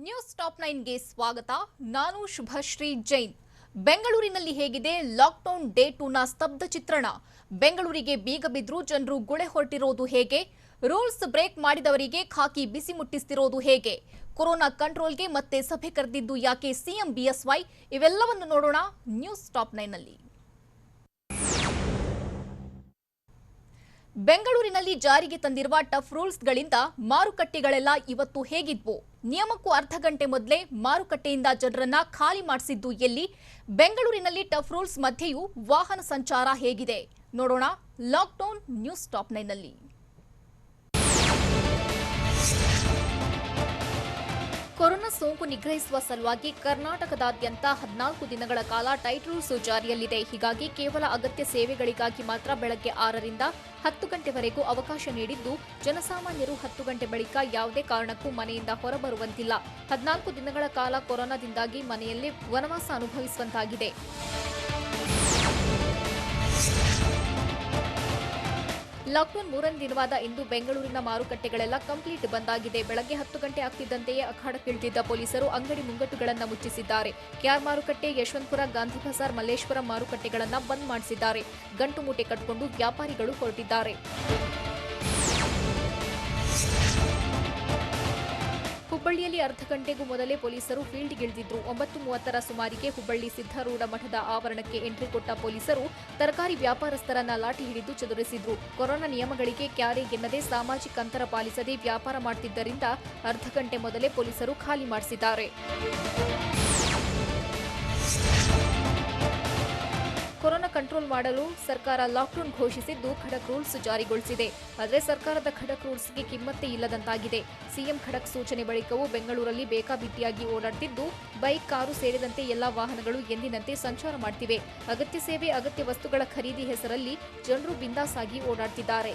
News top 9ಗೆ ಸ್ವಾಗತ. ನಾನು ಶುಭಶ್ರೀ ಜೈನ್. ಬೆಂಗಳೂರಿನಲ್ಲಿ ಹೇಗಿದೆ ಲಾಕ್ಡೌನ್ ಡೇ 2ನ ಸ್ತಬ್ಧ ಚಿತ್ರಣ. ಬೆಂಗಳೂರಿಗೆ ಬೀಗ ಬಿದ್ರೂ ಜನರು ಗುಳೆ ಹೊರಟಿರೋದು ಹೇಗೆ? ರೂಲ್ಸ್ ಬ್ರೇಕ್ ಮಾಡಿದವರಿಗೆ ಖಾಕಿ ಬಿಸಿ ಮುಟ್ಟಿಸ್ತಿರೋದು ಹೇಗೆ? ಕೊರೋನಾ ಕಂಟ್ರೋಲ್ಗೆ ಮತ್ತೆ ಸಭೆ ಕರೆದಿದ್ದು ಯಾಕೆ ಸಿಎಂ ಬಿಎಸ್ವೈ? ಇವೆಲ್ಲವನ್ನು ನೋಡೋಣ ನ್ಯೂಸ್ ಟಾಪ್ 9ನಲ್ಲಿ. ಬೆಂಗಳೂರಿನಲ್ಲಿ ಜಾರಿಗೆ ತಂದಿರುವ ಟಫ್ ರೂಲ್ಸ್ಗಳಿಂದ ಮಾರುಕಟ್ಟೆಗಳೆಲ್ಲ ಇವತ್ತು ಹೇಗಿದ್ವು? ನಿಯಮಕ್ಕೂ ಅರ್ಧ ಗಂಟೆ ಮೊದಲೇ ಮಾರುಕಟ್ಟೆಯಿಂದ ಜನರನ್ನ ಖಾಲಿ ಮಾಡಿಸಿದ್ದು ಎಲ್ಲಿ? ಬೆಂಗಳೂರಿನಲ್ಲಿ ಟಫ್ ರೂಲ್ಸ್ ಮಧ್ಯೆಯೂ ವಾಹನ ಸಂಚಾರ ಹೇಗಿದೆ? ನೋಡೋಣ ಲಾಕ್ಡೌನ್ ನ್ಯೂಸ್ ಟಾಪ್ 9ನಲ್ಲಿ. ಕೊರೋನಾ ಸೋಂಕು ನಿಗ್ರಹಿಸುವ ಸಲುವಾಗಿ ಕರ್ನಾಟಕದಾದ್ಯಂತ 14 ದಿನಗಳ ಕಾಲ ಟೈಟ್ ರೂಲ್ಸ್ ಜಾರಿಯಲ್ಲಿದೆ. ಹೀಗಾಗಿ ಕೇವಲ ಅಗತ್ಯ ಸೇವೆಗಳಿಗಾಗಿ ಮಾತ್ರ ಬೆಳಗ್ಗೆ 6ರಿಂದ 10 ಗಂಟೆವರೆಗೂ ಅವಕಾಶ ನೀಡಿದ್ದು, ಜನಸಾಮಾನ್ಯರು 10 ಗಂಟೆ ಬಳಿಕ ಯಾವುದೇ ಕಾರಣಕ್ಕೂ ಮನೆಯಿಂದ ಹೊರಬರುವಂತಿಲ್ಲ. 14 ದಿನಗಳ ಕಾಲ ಕೊರೋನಾದಿಂದಾಗಿ ಮನೆಯಲ್ಲೇ ವನವಾಸ ಅನುಭವಿಸುವಂತಾಗಿದೆ. ಲಾಕ್ಡೌನ್ 3ನೇ ದಿನವಾದ ಇಂದು ಬೆಂಗಳೂರಿನ ಮಾರುಕಟ್ಟೆಗಳೆಲ್ಲ ಕಂಪ್ಲೀಟ್ ಬಂದ್ ಆಗಿದೆ. ಬೆಳಗ್ಗೆ 10 ಗಂಟೆ ಆಗ್ತಿದ್ದಂತೆಯೇ ಅಖಾಡಕ್ಕಿಳಿದಿದ್ದ ಪೊಲೀಸರು ಅಂಗಡಿ ಮುಂಗಟ್ಟುಗಳನ್ನು ಮುಚ್ಚಿಸಿದ್ದಾರೆ. ಕೆಆರ್ ಮಾರುಕಟ್ಟೆ, ಯಶವಂತಪುರ, ಗಾಂಧಿ ಬಜಾರ್, ಮಲ್ಲೇಶ್ವರಂ ಮಾರುಕಟ್ಟೆಗಳನ್ನು ಬಂದ್ ಮಾಡಿಸಿದ್ದಾರೆ. ಗಂಟು ಮೂಟೆ ಕಟ್ಟಿಕೊಂಡು ವ್ಯಾಪಾರಿಗಳು ಹೊರಟಿದ್ದಾರೆ. ಹುಬ್ಬಳ್ಳಿಯಲ್ಲಿ ಅರ್ಧ ಗಂಟೆಗೂ ಮೊದಲೇ ಪೊಲೀಸರು ಫೀಲ್ಡ್ಗಿಳಿದಿದ್ರು. 9:30ರ ಸುಮಾರಿಗೆ ಹುಬ್ಬಳ್ಳಿ ಸಿದ್ಧಾರೂಢ ಮಠದ ಆವರಣಕ್ಕೆ ಎಂಟ್ರಿ ಕೊಟ್ಟ ಪೊಲೀಸರು ತರಕಾರಿ ವ್ಯಾಪಾರಸ್ಥರನ್ನ ಲಾಠಿ ಹಿಡಿದು ಚದುರಿಸಿದ್ರು. ಕೊರೋನಾ ನಿಯಮಗಳಿಗೆ ಕ್ಯಾರೆ ಎನ್ನದೇ ಸಾಮಾಜಿಕ ಅಂತರ ಪಾಲಿಸದೆ ವ್ಯಾಪಾರ ಮಾಡುತ್ತಿದ್ದರಿಂದ ಅರ್ಧ ಗಂಟೆ ಮೊದಲೇ ಪೊಲೀಸರು ಖಾಲಿ ಮಾಡಿಸಿದ್ದಾರೆ. ಕೊರೋನಾ ಕಂಟ್ರೋಲ್ ಮಾಡಲು ಸರ್ಕಾರ ಲಾಕ್ಡೌನ್ ಘೋಷಿಸಿದ್ದು, ಖಡಕ್ ರೂಲ್ಸ್ ಜಾರಿಗೊಳಿಸಿದೆ. ಆದರೆ ಸರ್ಕಾರದ ಖಡಕ್ ರೂಲ್ಸ್ಗೆ ಕಿಮ್ಮತ್ತೇ ಇಲ್ಲದಂತಾಗಿದೆ. ಸಿಎಂ ಖಡಕ್ ಸೂಚನೆ ಬಳಿಕವೂ ಬೆಂಗಳೂರಲ್ಲಿ ಬೇಕಾಬಿಟ್ಟಿಯಾಗಿ ಓಡಾಡ್ತಿದ್ದು, ಬೈಕ್, ಕಾರು ಸೇರಿದಂತೆ ಎಲ್ಲಾ ವಾಹನಗಳು ಎಂದಿನಂತೆ ಸಂಚಾರ ಮಾಡ್ತಿವೆ. ಅಗತ್ಯ ಸೇವೆ, ಅಗತ್ಯ ವಸ್ತುಗಳ ಖರೀದಿ ಹೆಸರಲ್ಲಿ ಜನರು ಬಿಂದಾಸ್ ಆಗಿ ಓಡಾಡ್ತಿದ್ದಾರೆ.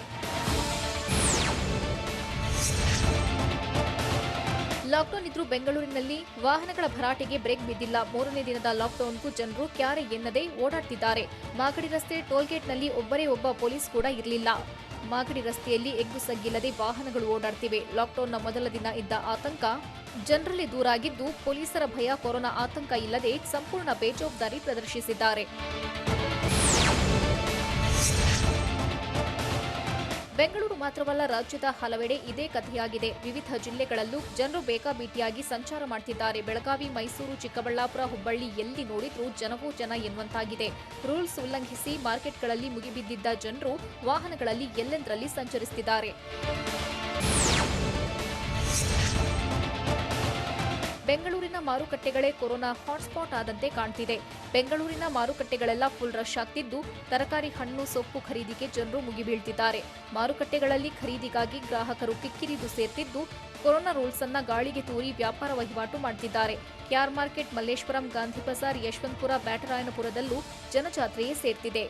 ಲಾಕ್ಡೌನ್ ಇದ್ರೂ ಬೆಂಗಳೂರಿನಲ್ಲಿ ವಾಹನಗಳ ಭರಾಟೆಗೆ ಬ್ರೇಕ್ ಬಿದ್ದಿಲ್ಲ. 3ನೇ ದಿನದ ಲಾಕ್ಡೌನ್ಗೂ ಜನರು ಕ್ಯಾರೆ ಎನ್ನದೇ ಓಡಾಡ್ತಿದ್ದಾರೆ. ಮಾಗಡಿ ರಸ್ತೆ ಟೋಲ್ಗೇಟ್ನಲ್ಲಿ ಒಬ್ಬರೇ ಒಬ್ಬ ಪೊಲೀಸ್ ಕೂಡ ಇರಲಿಲ್ಲ. ಮಾಗಡಿ ರಸ್ತೆಯಲ್ಲಿ ಎಗ್ಗು ಸಗ್ಗಿಲ್ಲದೆ ವಾಹನಗಳು ಓಡಾಡ್ತಿವೆ. ಲಾಕ್ಡೌನ್ನ ಮೊದಲ ದಿನ ಇದ್ದ ಆತಂಕ ಜನರಲ್ಲಿ ದೂರಾಗಿದ್ದು, ಪೊಲೀಸರ ಭಯ, ಕೊರೋನಾ ಆತಂಕ ಇಲ್ಲದೆ ಸಂಪೂರ್ಣ ಬೇಜವಾಬ್ದಾರಿ ಪ್ರದರ್ಶಿಸಿದ್ದಾರೆ. ಬೆಂಗಳೂರು ಮಾತ್ರವಲ್ಲ, ರಾಜ್ಯದ ಹಲವೆಡೆ ಇದೇ ಕಥೆಯಾಗಿದೆ. ವಿವಿಧ ಜಿಲ್ಲೆಗಳಲ್ಲೂ ಜನರು ಬೇಕಾಬಿಟ್ಟಿಯಾಗಿ ಸಂಚಾರ ಮಾಡ್ತಿದ್ದಾರೆ. ಬೆಳಗಾವಿ, ಮೈಸೂರು, ಚಿಕ್ಕಬಳ್ಳಾಪುರ, ಹುಬ್ಬಳ್ಳಿ ಎಲ್ಲಿ ನೋಡಿದ್ರೂ ಜನವೋ ಜನ ಎನ್ನುವಂತಾಗಿದೆ. ರೂಲ್ಸ್ ಉಲ್ಲಂಘಿಸಿ ಮಾರ್ಕೆಟ್ಗಳಲ್ಲಿ ಮುಗಿಬಿದ್ದಿದ್ದ ಜನರು ವಾಹನಗಳಲ್ಲಿ ಎಲ್ಲೆಂದರಲ್ಲಿ ಸಂಚರಿಸುತ್ತಿದ್ದಾರೆ. ಬೆಂಗಳೂರಿನ ಮಾರುಕಟ್ಟೆಗಳೇ ಕೊರೋನಾ ಹಾಟ್ಸ್ಪಾಟ್ ಆದಂತೆ ಕಾಣ್ತಿದೆ. ಬೆಂಗಳೂರಿನ ಮಾರುಕಟ್ಟೆಗಳೆಲ್ಲ ಫುಲ್ ರಶ್ ಆಗ್ತಿದ್ದು, ತರಕಾರಿ, ಹಣ್ಣು, ಸೊಪ್ಪು ಖರೀದಿಗೆ ಜನರು ಮುಗಿಬೀಳ್ತಿದ್ದಾರೆ. ಮಾರುಕಟ್ಟೆಗಳಲ್ಲಿ ಖರೀದಿಗಾಗಿ ಗ್ರಾಹಕರು ಕಿಕ್ಕಿರಿದು ಸೇರ್ತಿದ್ದು, ಕೊರೋನಾ ರೂಲ್ಸ್ ಅನ್ನ ಗಾಳಿಗೆ ತೂರಿ ವ್ಯಾಪಾರ ವಹಿವಾಟು ಮಾಡ್ತಿದ್ದಾರೆ. ಕೆಆರ್ ಮಾರ್ಕೆಟ್, ಮಲ್ಲೇಶ್ವರಂ, ಗಾಂಧಿ ಬಜಾರ್, ಯಶವಂತಪುರ, ಬ್ಯಾಟರಾಯನಪುರದಲ್ಲೂ ಜನಜಾತ್ರೆಯೇ ಸೇರ್ತಿದೆ.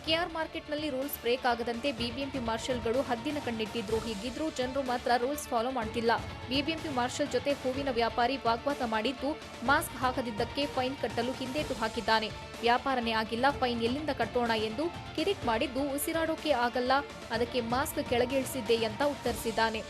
ಕೆಆರ್ ಮಾರ್ಕೆಟ್ನಲ್ಲಿ ರೂಲ್ಸ್ ಬ್ರೇಕ್ ಆಗದಂತೆ ಬಿಬಿಎಂಪಿ ಮಾರ್ಷಲ್ಗಳು ಹದ್ದಿನ ಕಣ್ಣಿಟ್ಟಿದ್ರು. ಹೀಗಿದ್ರೂ ಜನರು ಮಾತ್ರ ರೂಲ್ಸ್ ಫಾಲೋ ಮಾಡ್ತಿಲ್ಲ. ಬಿಬಿಎಂಪಿ ಮಾರ್ಷಲ್ ಜೊತೆ ಹೂವಿನ ವ್ಯಾಪಾರಿ ವಾಗ್ವಾದ ಮಾಡಿದ್ದು, ಮಾಸ್ಕ್ ಹಾಕದಿದ್ದಕ್ಕೆ ಫೈನ್ ಕಟ್ಟಲು ಹಿಂದೇಟು ಹಾಕಿದ್ದಾನೆ. ವ್ಯಾಪಾರನೇ ಆಗಿಲ್ಲ, ಫೈನ್ ಎಲ್ಲಿಂದ ಕಟ್ಟೋಣ ಎಂದು ಕಿರಿಕ್ ಮಾಡಿದ್ದು, ಉಸಿರಾಡೋಕೆ ಆಗಲ್ಲ, ಅದಕ್ಕೆ ಮಾಸ್ಕ್ ಕೆಳಗಿಳಿಸಿದ್ದೆ ಅಂತ ಉತ್ತರಿಸಿದ್ದಾನೆ.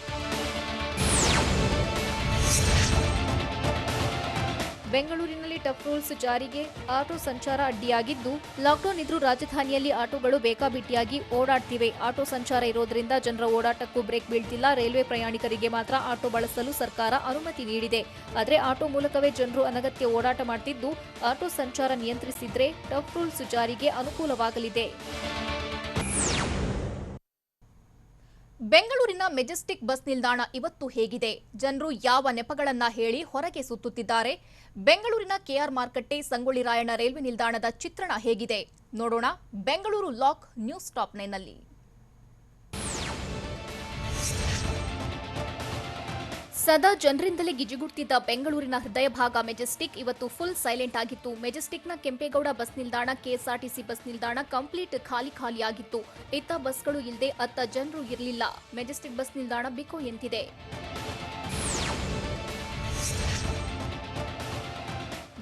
ಬೆಂಗಳೂರಿನಲ್ಲಿ ಟಫ್ ರೂಲ್ಸ್ ಜಾರಿಗೆ ಆಟೋ ಸಂಚಾರ ಅಡ್ಡಿಯಾಗಿದ್ದು, ಲಾಕ್ಡೌನ್ ಇದ್ರೂ ರಾಜಧಾನಿಯಲ್ಲಿ ಆಟೋಗಳು ಬೇಕಾಬಿಟ್ಟಿಯಾಗಿ ಓಡಾಡ್ತಿವೆ. ಆಟೋ ಸಂಚಾರ ಇರೋದ್ರಿಂದ ಜನರ ಓಡಾಟಕ್ಕೂ ಬ್ರೇಕ್ ಬೀಳ್ತಿಲ್ಲ. ರೈಲ್ವೆ ಪ್ರಯಾಣಿಕರಿಗೆ ಮಾತ್ರ ಆಟೋ ಬಳಸಲು ಸರ್ಕಾರ ಅನುಮತಿ ನೀಡಿದೆ. ಆದರೆ ಆಟೋ ಮೂಲಕವೇ ಜನರು ಅನಗತ್ಯ ಓಡಾಟ ಮಾಡ್ತಿದ್ದು, ಆಟೋ ಸಂಚಾರ ನಿಯಂತ್ರಿಸಿದ್ರೆ ಟಫ್ ರೂಲ್ಸ್ ಜಾರಿಗೆ ಅನುಕೂಲವಾಗಲಿದೆ. ಬೆಂಗಳೂರಿನ ಮೆಜೆಸ್ಟಿಕ್ ಬಸ್ ನಿಲ್ದಾಣ ಇವತ್ತು ಹೇಗಿದೆ? ಜನರು ಯಾವ ನೆಪಗಳನ್ನ ಹೇಳಿ ಹೊರಗೆ ಸುತ್ತುತ್ತಿದ್ದಾರೆ? ಬೆಂಗಳೂರಿನ ಕೆಆರ್ ಮಾರುಕಟ್ಟೆ, ಸಂಗೊಳ್ಳಿ ರಾಯಣ್ಣ ರೈಲ್ವೆ ನಿಲ್ದಾಣದ ಚಿತ್ರಣ ಹೇಗಿದೆ? ನೋಡೋಣ ಬೆಂಗಳೂರು ಲಾಕ್ ನ್ಯೂಸ್ ಟಾಪ್ 9ನಲ್ಲಿ. ಸದಾ ಜನರಿಂದಲೇ ಗಿಜಿಗುಡ್ತಿದ್ದ ಬೆಂಗಳೂರಿನ ಹೃದಯ ಭಾಗ ಮೆಜೆಸ್ಟಿಕ್ ಇವತ್ತು ಫುಲ್ ಸೈಲೆಂಟ್ ಆಗಿತ್ತು. ಮೆಜೆಸ್ಟಿಕ್ನ ಕೆಂಪೇಗೌಡ ಬಸ್ ನಿಲ್ದಾಣ, ಕೆಎಸ್ಆರ್ಟಿಸಿ ಬಸ್ ನಿಲ್ದಾಣ ಕಂಪ್ಲೀಟ್ ಖಾಲಿಯಾಗಿತ್ತು. ಇತ್ತ ಬಸ್ಗಳು ಇಲ್ಲದೆ ಅತ್ತ ಜನರು ಇರಲಿಲ್ಲ. ಮೆಜೆಸ್ಟಿಕ್ ಬಸ್ ನಿಲ್ದಾಣ ಬಿಕೋ ಎಂತಿದೆ.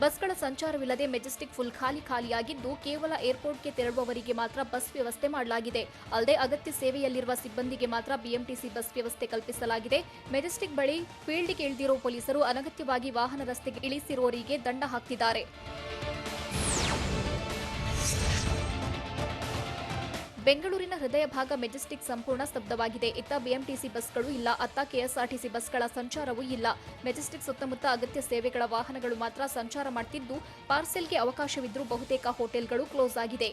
ಬಸ್ಗಳ ಸಂಚಾರವಿಲ್ಲದೆ ಮೆಜೆಸ್ಟಿಕ್ ಫುಲ್ ಖಾಲಿಯಾಗಿದ್ದು ಕೇವಲ ಏರ್ಪೋರ್ಟ್ಗೆ ತೆರಳುವವರಿಗೆ ಮಾತ್ರ ಬಸ್ ವ್ಯವಸ್ಥೆ ಮಾಡಲಾಗಿದೆ. ಅಲ್ಲದೆ ಅಗತ್ಯ ಸೇವೆಯಲ್ಲಿರುವ ಸಿಬ್ಬಂದಿಗೆ ಮಾತ್ರ ಬಿಎಂಟಿಸಿ ಬಸ್ ವ್ಯವಸ್ಥೆ ಕಲ್ಪಿಸಲಾಗಿದೆ. ಮೆಜೆಸ್ಟಿಕ್ ಬಳಿ ಫೀಲ್ಡ್ಗೆ ಇಳಿದಿರೋ ಪೊಲೀಸರು ಅನಗತ್ಯವಾಗಿ ವಾಹನ ರಸ್ತೆಗೆ ಇಳಿಸಿರುವವರಿಗೆ ದಂಡ ಹಾಕ್ತಿದ್ದಾರೆ. ಬೆಂಗಳೂರಿನ ಹೃದಯ ಭಾಗ ಮೆಜೆಸ್ಟಿಕ್ ಸಂಪೂರ್ಣ ಸ್ತಬ್ಧವಾಗಿದೆ. ಇತ್ತ ಬಿಎಂಟಿಸಿ ಬಸ್ಗಳು ಇಲ್ಲ, ಅತ್ತ ಕೆಎಸ್ಆರ್ಟಿಸಿ ಬಸ್ಗಳ ಸಂಚಾರವೂ ಇಲ್ಲ. ಮೆಜೆಸ್ಟಿಕ್ ಸುತ್ತಮುತ್ತ ಅಗತ್ಯ ಸೇವೆಗಳ ವಾಹನಗಳು ಮಾತ್ರ ಸಂಚಾರ ಮಾಡುತ್ತಿದ್ದು, ಪಾರ್ಸೆಲ್ಗೆ ಅವಕಾಶವಿದ್ದರೂ ಬಹುತೇಕ ಹೋಟೆಲ್ಗಳು ಕ್ಲೋಸ್ ಆಗಿದೆ.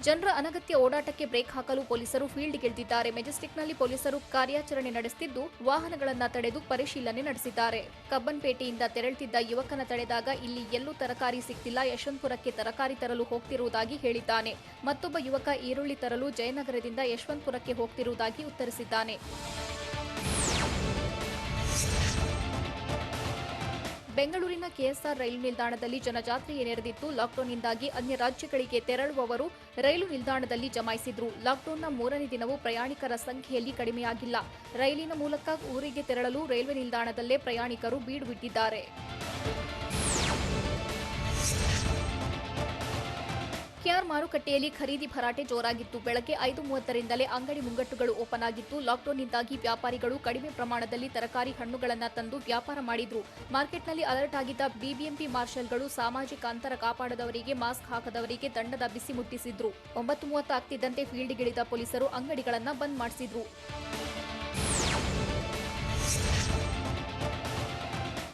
ಜನರ ಅನಗತ್ಯ ಓಡಾಟಕ್ಕೆ ಬ್ರೇಕ್ ಹಾಕಲು ಪೊಲೀಸರು ಫೀಲ್ಡ್ಗಿಳಿದಿದ್ದಾರೆ. ಮೆಜೆಸ್ಟಿಕ್ನಲ್ಲಿ ಪೊಲೀಸರು ಕಾರ್ಯಾಚರಣೆ ನಡೆಸುತ್ತಿದ್ದು, ವಾಹನಗಳನ್ನು ತಡೆದು ಪರಿಶೀಲನೆ ನಡೆಸಿದ್ದಾರೆ. ಕಬ್ಬನ್ಪೇಟೆಯಿಂದ ತೆರಳುತ್ತಿದ್ದ ಯುವಕನ ತಡೆದಾಗ ಇಲ್ಲಿ ಎಲ್ಲೂ ತರಕಾರಿ ಸಿಗ್ತಿಲ್ಲ, ಯಶವಂತಪುರಕ್ಕೆ ತರಕಾರಿ ತರಲು ಹೋಗ್ತಿರುವುದಾಗಿ ಹೇಳಿದ್ದಾನೆ. ಮತ್ತೊಬ್ಬ ಯುವಕ ಈರುಳ್ಳಿ ತರಲು ಜಯನಗರದಿಂದ ಯಶವಂತಪುರಕ್ಕೆ ಹೋಗ್ತಿರುವುದಾಗಿ ಉತ್ತರಿಸಿದ್ದಾನೆ. ಬೆಂಗಳೂರಿನ ಕೆಎಸ್ಆರ್ ರೈಲು ನಿಲ್ದಾಣದಲ್ಲಿ ಜನಜಾತ್ರೆ ನೆರೆದಿತ್ತು. ಲಾಕ್ಡೌನ್ನಿಂದಾಗಿ ಅನ್ಯ ರಾಜ್ಯಗಳಿಗೆ ತೆರಳುವವರು ರೈಲು ನಿಲ್ದಾಣದಲ್ಲಿ ಜಮಾಯಿಸಿದ್ರು. ಲಾಕ್ಡೌನ್ನ 3ನೇ ದಿನವೂ ಪ್ರಯಾಣಿಕರ ಸಂಖ್ಯೆಯಲ್ಲಿ ಕಡಿಮೆಯಾಗಿಲ್ಲ. ರೈಲಿನ ಮೂಲಕ ಊರಿಗೆ ತೆರಳಲು ರೈಲ್ವೆ ನಿಲ್ದಾಣದಲ್ಲೇ ಪ್ರಯಾಣಿಕರು ಬೀಡು ಬಿಟ್ಟಿದ್ದಾರೆ. ಕೆಆರ್ ಮಾರುಕಟ್ಟೆಯಲ್ಲಿ ಖರೀದಿ ಭರಾಟೆ ಜೋರಾಗಿತ್ತು. ಬೆಳಗ್ಗೆ 5:30ರಿಂದಲೇ ಅಂಗಡಿ ಮುಂಗಟ್ಟುಗಳು ಓಪನ್ ಆಗಿತ್ತು. ಲಾಕ್ಡೌನ್ನಿಂದಾಗಿ ವ್ಯಾಪಾರಿಗಳು ಕಡಿಮೆ ಪ್ರಮಾಣದಲ್ಲಿ ತರಕಾರಿ ಹಣ್ಣುಗಳನ್ನು ತಂದು ವ್ಯಾಪಾರ ಮಾಡಿದ್ರು. ಮಾರ್ಕೆಟ್ನಲ್ಲಿ ಅಲರ್ಟ್ ಆಗಿದ್ದ ಬಿಬಿಎಂಪಿ ಮಾರ್ಷಲ್ಗಳು ಸಾಮಾಜಿಕ ಅಂತರ ಕಾಪಾಡದವರಿಗೆ, ಮಾಸ್ಕ್ ಹಾಕದವರಿಗೆ ದಂಡದ ಬಿಸಿ ಮುಟ್ಟಿಸಿದ್ರು. 9:30 ಆಗ್ತಿದ್ದಂತೆ ಫೀಲ್ಡ್ಗಿಳಿದ ಪೊಲೀಸರು ಅಂಗಡಿಗಳನ್ನು ಬಂದ್ ಮಾಡಿಸಿದ್ರು.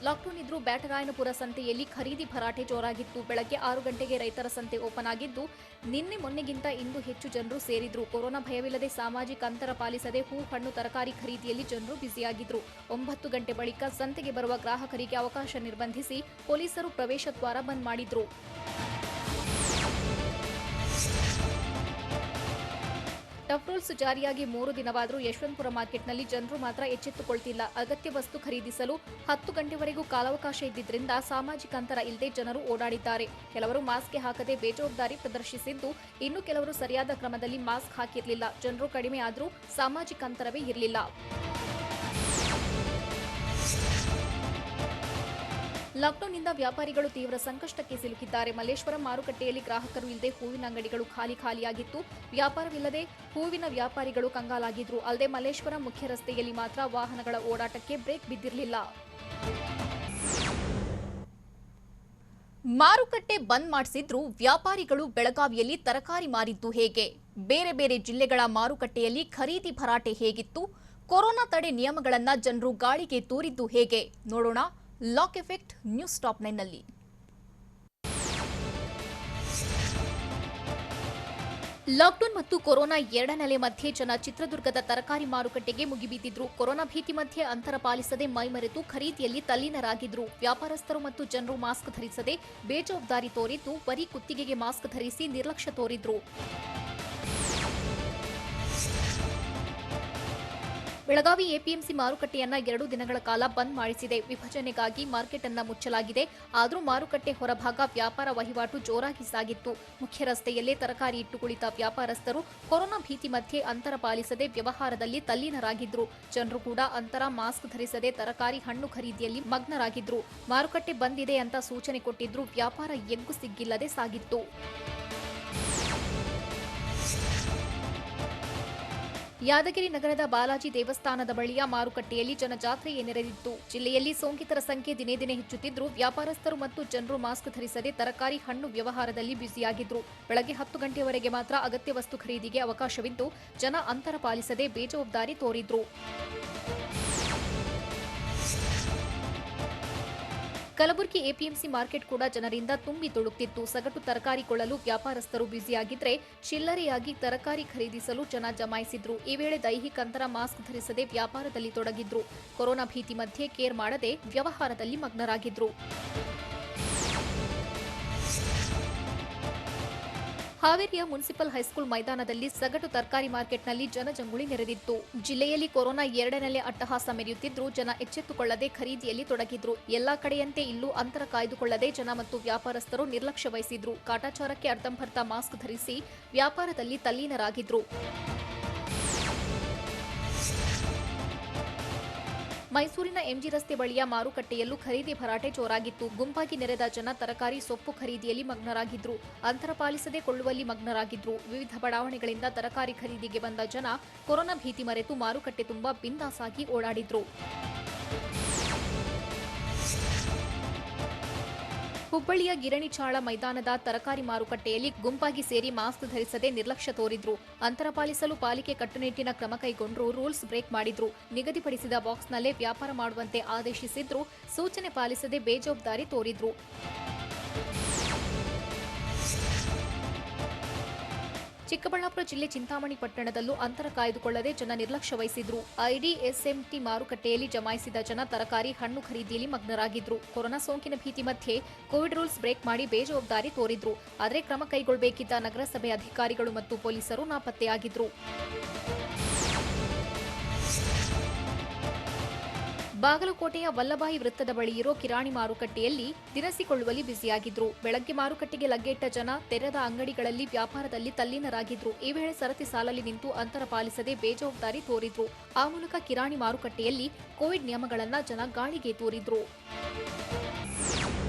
ಲಾಕ್ಡೌನ್ ಇದ್ರೂ ಬ್ಯಾಟರಾಯನಪುರ ಸಂತೆಯಲ್ಲಿ ಖರೀದಿ ಭರಾಟೆ ಜೋರಾಗಿತ್ತು. ಬೆಳಗ್ಗೆ 6 ಗಂಟೆಗೆ ರೈತರ ಸಂತೆ ಓಪನ್ ಆಗಿದ್ದು, ನಿನ್ನೆ ಮೊನ್ನೆಗಿಂತ ಇಂದು ಹೆಚ್ಚು ಜನರು ಸೇರಿದ್ರು. ಕೊರೋನಾ ಭಯವಿಲ್ಲದೆ ಸಾಮಾಜಿಕ ಅಂತರ ಪಾಲಿಸದೆ ಹೂ, ಹಣ್ಣು, ತರಕಾರಿ ಖರೀದಿಯಲ್ಲಿ ಜನರು ಬ್ಯುಸಿಯಾಗಿದ್ರು. 9 ಗಂಟೆ ಬಳಿಕ ಸಂತೆಗೆ ಬರುವ ಗ್ರಾಹಕರಿಗೆ ಅವಕಾಶ ನಿರ್ಬಂಧಿಸಿ ಪೊಲೀಸರು ಪ್ರವೇಶ ದ್ವಾರ ಬಂದ್ ಮಾಡಿದ್ರು. ಟಫ್ ರೂಲ್ಸ್ ಜಾರಿಯಾಗಿ 3 ದಿನವಾದರೂ ಯಶವಂತಪುರ ಮಾರ್ಕೆಟ್ನಲ್ಲಿ ಜನರು ಮಾತ್ರ ಎಚ್ಚೆತ್ತುಕೊಳ್ತಿಲ್ಲ. ಅಗತ್ಯ ವಸ್ತು ಖರೀದಿಸಲು 10 ಗಂಟೆವರೆಗೂ ಕಾಲಾವಕಾಶ ಇದ್ದಿದ್ದರಿಂದ ಸಾಮಾಜಿಕ ಅಂತರ ಇಲ್ಲದೆ ಜನರು ಓಡಾಡಿದ್ದಾರೆ. ಕೆಲವರು ಮಾಸ್ಕ್ ಹಾಕದೆ ಬೇಜವಾಬ್ದಾರಿ ಪ್ರದರ್ಶಿಸಿದ್ದು, ಇನ್ನು ಕೆಲವರು ಸರಿಯಾದ ಕ್ರಮದಲ್ಲಿ ಮಾಸ್ಕ್ ಹಾಕಿರಲಿಲ್ಲ. ಜನರು ಕಡಿಮೆ ಆದರೂ ಸಾಮಾಜಿಕ ಅಂತರವೇ ಇರಲಿಲ್ಲ. ಲಾಕ್ಡೌನ್ನಿಂದ ವ್ಯಾಪಾರಿಗಳು ತೀವ್ರ ಸಂಕಷ್ಟಕ್ಕೆ ಸಿಲುಕಿದ್ದಾರೆ. ಮಲ್ಲೇಶ್ವರಂ ಮಾರುಕಟ್ಟೆಯಲ್ಲಿ ಗ್ರಾಹಕರು ಇಲ್ಲದೆ ಹೂವಿನ ಅಂಗಡಿಗಳು ಖಾಲಿಯಾಗಿತ್ತು. ವ್ಯಾಪಾರವಿಲ್ಲದೆ ಹೂವಿನ ವ್ಯಾಪಾರಿಗಳು ಕಂಗಾಲಾಗಿದ್ರು. ಅಲ್ಲದೆ ಮಲ್ಲೇಶ್ವರಂ ಮುಖ್ಯ ರಸ್ತೆಯಲ್ಲಿ ಮಾತ್ರ ವಾಹನಗಳ ಓಡಾಟಕ್ಕೆ ಬ್ರೇಕ್ ಬಿದ್ದಿರಲಿಲ್ಲ. ಮಾರುಕಟ್ಟೆ ಬಂದ್ ಮಾಡಿಸಿದ್ರು ವ್ಯಾಪಾರಿಗಳು ಬೆಳಗಾವಿಯಲ್ಲಿ ತರಕಾರಿ ಮಾರಿದ್ದು ಹೇಗೆ? ಬೇರೆ ಬೇರೆ ಜಿಲ್ಲೆಗಳ ಮಾರುಕಟ್ಟೆಯಲ್ಲಿ ಖರೀದಿ ಭರಾಟೆ ಹೇಗಿತ್ತು? ಕೊರೋನಾ ತಡೆ ನಿಯಮಗಳನ್ನು ಜನರು ಗಾಳಿಗೆ ತೂರಿದ್ದು ಹೇಗೆ? ನೋಡೋಣ ಲಾಕ್ ಎಫೆಕ್ಟ್ ನ್ಯೂಸ್ ಟಾಪ್ 9ನಲ್ಲಿ. ಲಾಕ್ಡೌನ್ ಮತ್ತು ಕೊರೋನಾ ಎರಡನೇ ಅಲೆ ಮಧ್ಯೆ ಜನ ಚಿತ್ರದುರ್ಗದ ತರಕಾರಿ ಮಾರುಕಟ್ಟೆಗೆ ಮುಗಿಬಿದ್ದಿದ್ರು. ಕೊರೋನಾ ಭೀತಿ ಮಧ್ಯೆ ಅಂತರ ಪಾಲಿಸದೆ ಮೈಮರೆತು ಖರೀದಿಯಲ್ಲಿ ತಲ್ಲೀನರಾಗಿದ್ರು. ವ್ಯಾಪಾರಸ್ಥರು ಮತ್ತು ಜನರು ಮಾಸ್ಕ್ ಧರಿಸದೆ ಬೇಜವಾಬ್ದಾರಿ ತೋರಿದ್ದು, ಬರೀ ಕುತ್ತಿಗೆಗೆ ಮಾಸ್ಕ್ ಧರಿಸಿ ನಿರ್ಲಕ್ಷ್ಯ ತೋರಿದ್ರು. ಬೆಳಗಾವಿ ಎಪಿಎಂಸಿ ಮಾರುಕಟ್ಟೆಯನ್ನ 2 ದಿನಗಳ ಕಾಲ ಬಂದ್ ಮಾಡಿಸಿದೆ. ವಿಭಜನೆಗಾಗಿ ಮಾರ್ಕೆಟ್ ಅನ್ನ ಮುಚ್ಚಲಾಗಿದೆ. ಆದರೂ ಮಾರುಕಟ್ಟೆ ಹೊರಭಾಗ ವ್ಯಾಪಾರ ವಹಿವಾಟು ಜೋರಾಗಿ ಸಾಗಿತ್ತು. ಮುಖ್ಯ ರಸ್ತೆಯಲ್ಲೇ ತರಕಾರಿ ಇಟ್ಟು ಕುಳಿತ ವ್ಯಾಪಾರಸ್ಥರು ಕೊರೋನಾ ಭೀತಿ ಮಧ್ಯೆ ಅಂತರ ಪಾಲಿಸದೆ ವ್ಯವಹಾರದಲ್ಲಿ ತಲ್ಲೀನರಾಗಿದ್ರು. ಜನರು ಕೂಡ ಅಂತರ, ಮಾಸ್ಕ್ ಧರಿಸದೆ ತರಕಾರಿ ಹಣ್ಣು ಖರೀದಿಯಲ್ಲಿ ಮಗ್ನರಾಗಿದ್ರು. ಮಾರುಕಟ್ಟೆ ಬಂದಿದೆ ಅಂತ ಸೂಚನೆ ಕೊಟ್ಟಿದ್ರು. ವ್ಯಾಪಾರ ಎಗ್ಗು ಸಿಗ್ಗಿಲ್ಲದೆ ಸಾಗಿತ್ತು. ಯಾದಗಿರಿ ನಗರದ ಬಾಲಾಜಿ ದೇವಸ್ಥಾನದ ಬಳಿಯ ಮಾರುಕಟ್ಟೆಯಲ್ಲಿ ಜನಜಾತ್ರೆ ನೆರೆದಿತ್ತು. ಜಿಲ್ಲೆಯಲ್ಲಿ ಸೋಂಕಿತರ ಸಂಖ್ಯೆ ದಿನೇ ದಿನೇ ಹೆಚ್ಚುತ್ತಿದ್ರು. ವ್ಯಾಪಾರಸ್ಥರು ಮತ್ತು ಜನರು ಮಾಸ್ಕ್ ಧರಿಸದೆ ತರಕಾರಿ ಹಣ್ಣು ವ್ಯವಹಾರದಲ್ಲಿ ಬ್ಯುಸಿಯಾಗಿದ್ರು. ಬೆಳಗ್ಗೆ 10 ಗಂಟೆಯವರೆಗೆ ಮಾತ್ರ ಅಗತ್ಯ ವಸ್ತು ಖರೀದಿಗೆ ಅವಕಾಶವಿದ್ದು, ಜನ ಅಂತರ ಪಾಲಿಸದೆ ಬೇಜವಾಬ್ದಾರಿ ತೋರಿದ್ರು. ಕಲಬುರಗಿ ಎಪಿಎಂಸಿ ಮಾರ್ಕೆಟ್ ಕೂಡ ಜನರಿಂದ ತುಂಬಿ ತುಳುಕ್ತಿತ್ತು. ಸಗಟು ತರಕಾರಿ ಕೊಳ್ಳಲು ವ್ಯಾಪಾರಸ್ಥರು ಬ್ಯುಸಿಯಾಗಿದ್ರೆ, ಚಿಲ್ಲರೆಯಾಗಿ ತರಕಾರಿ ಖರೀದಿಸಲು ಜನ ಜಮಾಯಿಸಿದ್ರು. ಈ ವೇಳೆ ದೈಹಿಕ ಅಂತರ, ಮಾಸ್ಕ್ ಧರಿಸದೆ ವ್ಯಾಪಾರದಲ್ಲಿ ತೊಡಗಿದ್ರು. ಕೊರೋನಾ ಭೀತಿ ಮಧ್ಯೆ ಕೇರ್ ಮಾಡದೆ ವ್ಯವಹಾರದಲ್ಲಿ ಮಗ್ನರಾಗಿದ್ರು. ಹಾವೇರಿಯ ಮುನ್ಸಿಪಲ್ ಹೈಸ್ಕೂಲ್ ಮೈದಾನದಲ್ಲಿ ಸಗಟು ತರಕಾರಿ ಮಾರ್ಕೆಟ್ನಲ್ಲಿ ಜನಜಂಗುಳಿ ನೆರೆದಿತ್ತು. ಜಿಲ್ಲೆಯಲ್ಲಿ ಕೊರೋನಾ ಎರಡನೇ ಅಲೆ ಅಟ್ಟಹಾಸ ಮೆರೆಯುತ್ತಿದ್ರು. ಜನ ಎಚ್ಚೆತ್ತುಕೊಳ್ಳದೆ ಖರೀದಿಯಲ್ಲಿ ತೊಡಗಿದ್ರು. ಎಲ್ಲಾ ಕಡೆಯಂತೆ ಇಲ್ಲೂ ಅಂತರ ಕಾಯ್ದುಕೊಳ್ಳದೆ ಜನ ಮತ್ತು ವ್ಯಾಪಾರಸ್ಥರು ನಿರ್ಲಕ್ಷ್ಯ ವಹಿಸಿದ್ರು. ಕಾಟಾಚಾರಕ್ಕೆ ಅರ್ಧಂಬರ್ಧ ಮಾಸ್ಕ್ ಧರಿಸಿ ವ್ಯಾಪಾರದಲ್ಲಿ ತಲ್ಲೀನರಾಗಿದ್ರು. ಮೈಸೂರಿನ ಎಂಜಿ ರಸ್ತೆ ಬಳಿಯ ಮಾರುಕಟ್ಟೆಯಲ್ಲೂ ಖರೀದಿ ಭರಾಟೆ ಜೋರಾಗಿತ್ತು. ಗುಂಪಾಗಿ ನೆರೆದ ಜನ ತರಕಾರಿ ಸೊಪ್ಪು ಖರೀದಿಯಲ್ಲಿ ಮಗ್ನರಾಗಿದ್ರು. ಅಂತರ ಪಾಲಿಸದೆ ಕೊಳ್ಳುವಲ್ಲಿ ಮಗ್ನರಾಗಿದ್ರು. ವಿವಿಧ ಬಡಾವಣೆಗಳಿಂದ ತರಕಾರಿ ಖರೀದಿಗೆ ಬಂದ ಜನ ಕೊರೋನಾ ಭೀತಿ ಮರೆತು ಮಾರುಕಟ್ಟೆ ತುಂಬಾ ಬಿಂದಾಸಾಗಿ ಓಡಾಡಿದ್ರು. ಹುಬ್ಬಳ್ಳಿಯ ಗಿರಣಿಚಾಳ ಮೈದಾನದ ತರಕಾರಿ ಮಾರುಕಟ್ಟೆಯಲ್ಲಿ ಗುಂಪಾಗಿ ಸೇರಿ ಮಾಸ್ಕ್ ಧರಿಸದೆ ನಿರ್ಲಕ್ಷ್ಯ ತೋರಿದ್ರು. ಅಂತರ ಪಾಲಿಸಲು ಪಾಲಿಕೆ ಕಟ್ಟುನಿಟ್ಟಿನ ಕ್ರಮ ಕೈಗೊಂಡ್ರು. ರೂಲ್ಸ್ ಬ್ರೇಕ್ ಮಾಡಿದ್ರು. ನಿಗದಿಪಡಿಸಿದ ಬಾಕ್ಸ್ನಲ್ಲೇ ವ್ಯಾಪಾರ ಮಾಡುವಂತೆ ಆದೇಶಿಸಿದ್ರು. ಸೂಚನೆ ಪಾಲಿಸದೆ ಬೇಜವಾಬ್ದಾರಿ ತೋರಿದ್ರು. ಚಿಕ್ಕಬಳ್ಳಾಪುರ ಜಿಲ್ಲೆ ಚಿಂತಾಮಣಿ ಪಟ್ಟಣದಲ್ಲೂ ಅಂತರ ಕಾಯ್ದುಕೊಳ್ಳದೆ ಜನ ನಿರ್ಲಕ್ಷ್ಯ ವಹಿಸಿದ್ರು. ಐಡಿಎಸ್ಎಂಟಿ ಮಾರುಕಟ್ಟೆಯಲ್ಲಿ ಜಮಾಯಿಸಿದ ಜನ ತರಕಾರಿ ಹಣ್ಣು ಖರೀದಿಯಲ್ಲಿ ಮಗ್ನರಾಗಿದ್ರು. ಕೊರೋನಾ ಸೋಂಕಿನ ಭೀತಿ ಮಧ್ಯೆ ಕೋವಿಡ್ ರೂಲ್ಸ್ ಬ್ರೇಕ್ ಮಾಡಿ ಬೇಜವಾಬ್ದಾರಿ ತೋರಿದ್ರು. ಆದರೆ ಕ್ರಮ ಕೈಗೊಳ್ಳಬೇಕಿದ್ದ ನಗರಸಭೆ ಅಧಿಕಾರಿಗಳು ಮತ್ತು ಪೊಲೀಸರು ನಾಪತ್ತೆಯಾಗಿದ್ರು. ಬಾಗಲಕೋಟೆಯ ವಲ್ಲಭಾಯಿ ವೃತ್ತದ ಬಳಿ ಇರೋ ಕಿರಾಣಿ ಮಾರುಕಟ್ಟೆಯಲ್ಲಿ ದಿನಸಿ ಕೊಳ್ಳುವಲ್ಲಿ ಬ್ಯುಸಿಯಾಗಿದ್ರು. ಬೆಳಗ್ಗೆ ಮಾರುಕಟ್ಟೆಗೆ ಲಗ್ಗೆಟ್ಟ ಜನ ತೆರೆದ ಅಂಗಡಿಗಳಲ್ಲಿ ವ್ಯಾಪಾರದಲ್ಲಿ ತಲ್ಲೀನರಾಗಿದ್ರು. ಈ ವೇಳೆ ಸರತಿ ಸಾಲಲ್ಲಿ ನಿಂತು ಅಂತರ ಪಾಲಿಸದೆ ಬೇಜವಾಬ್ದಾರಿ ತೋರಿದ್ರು. ಆ ಮೂಲಕ ಕಿರಾಣಿ ಮಾರುಕಟ್ಟೆಯಲ್ಲಿ ಕೋವಿಡ್ ನಿಯಮಗಳನ್ನು ಜನ ಗಾಳಿಗೆ ತೂರಿದ್ರು.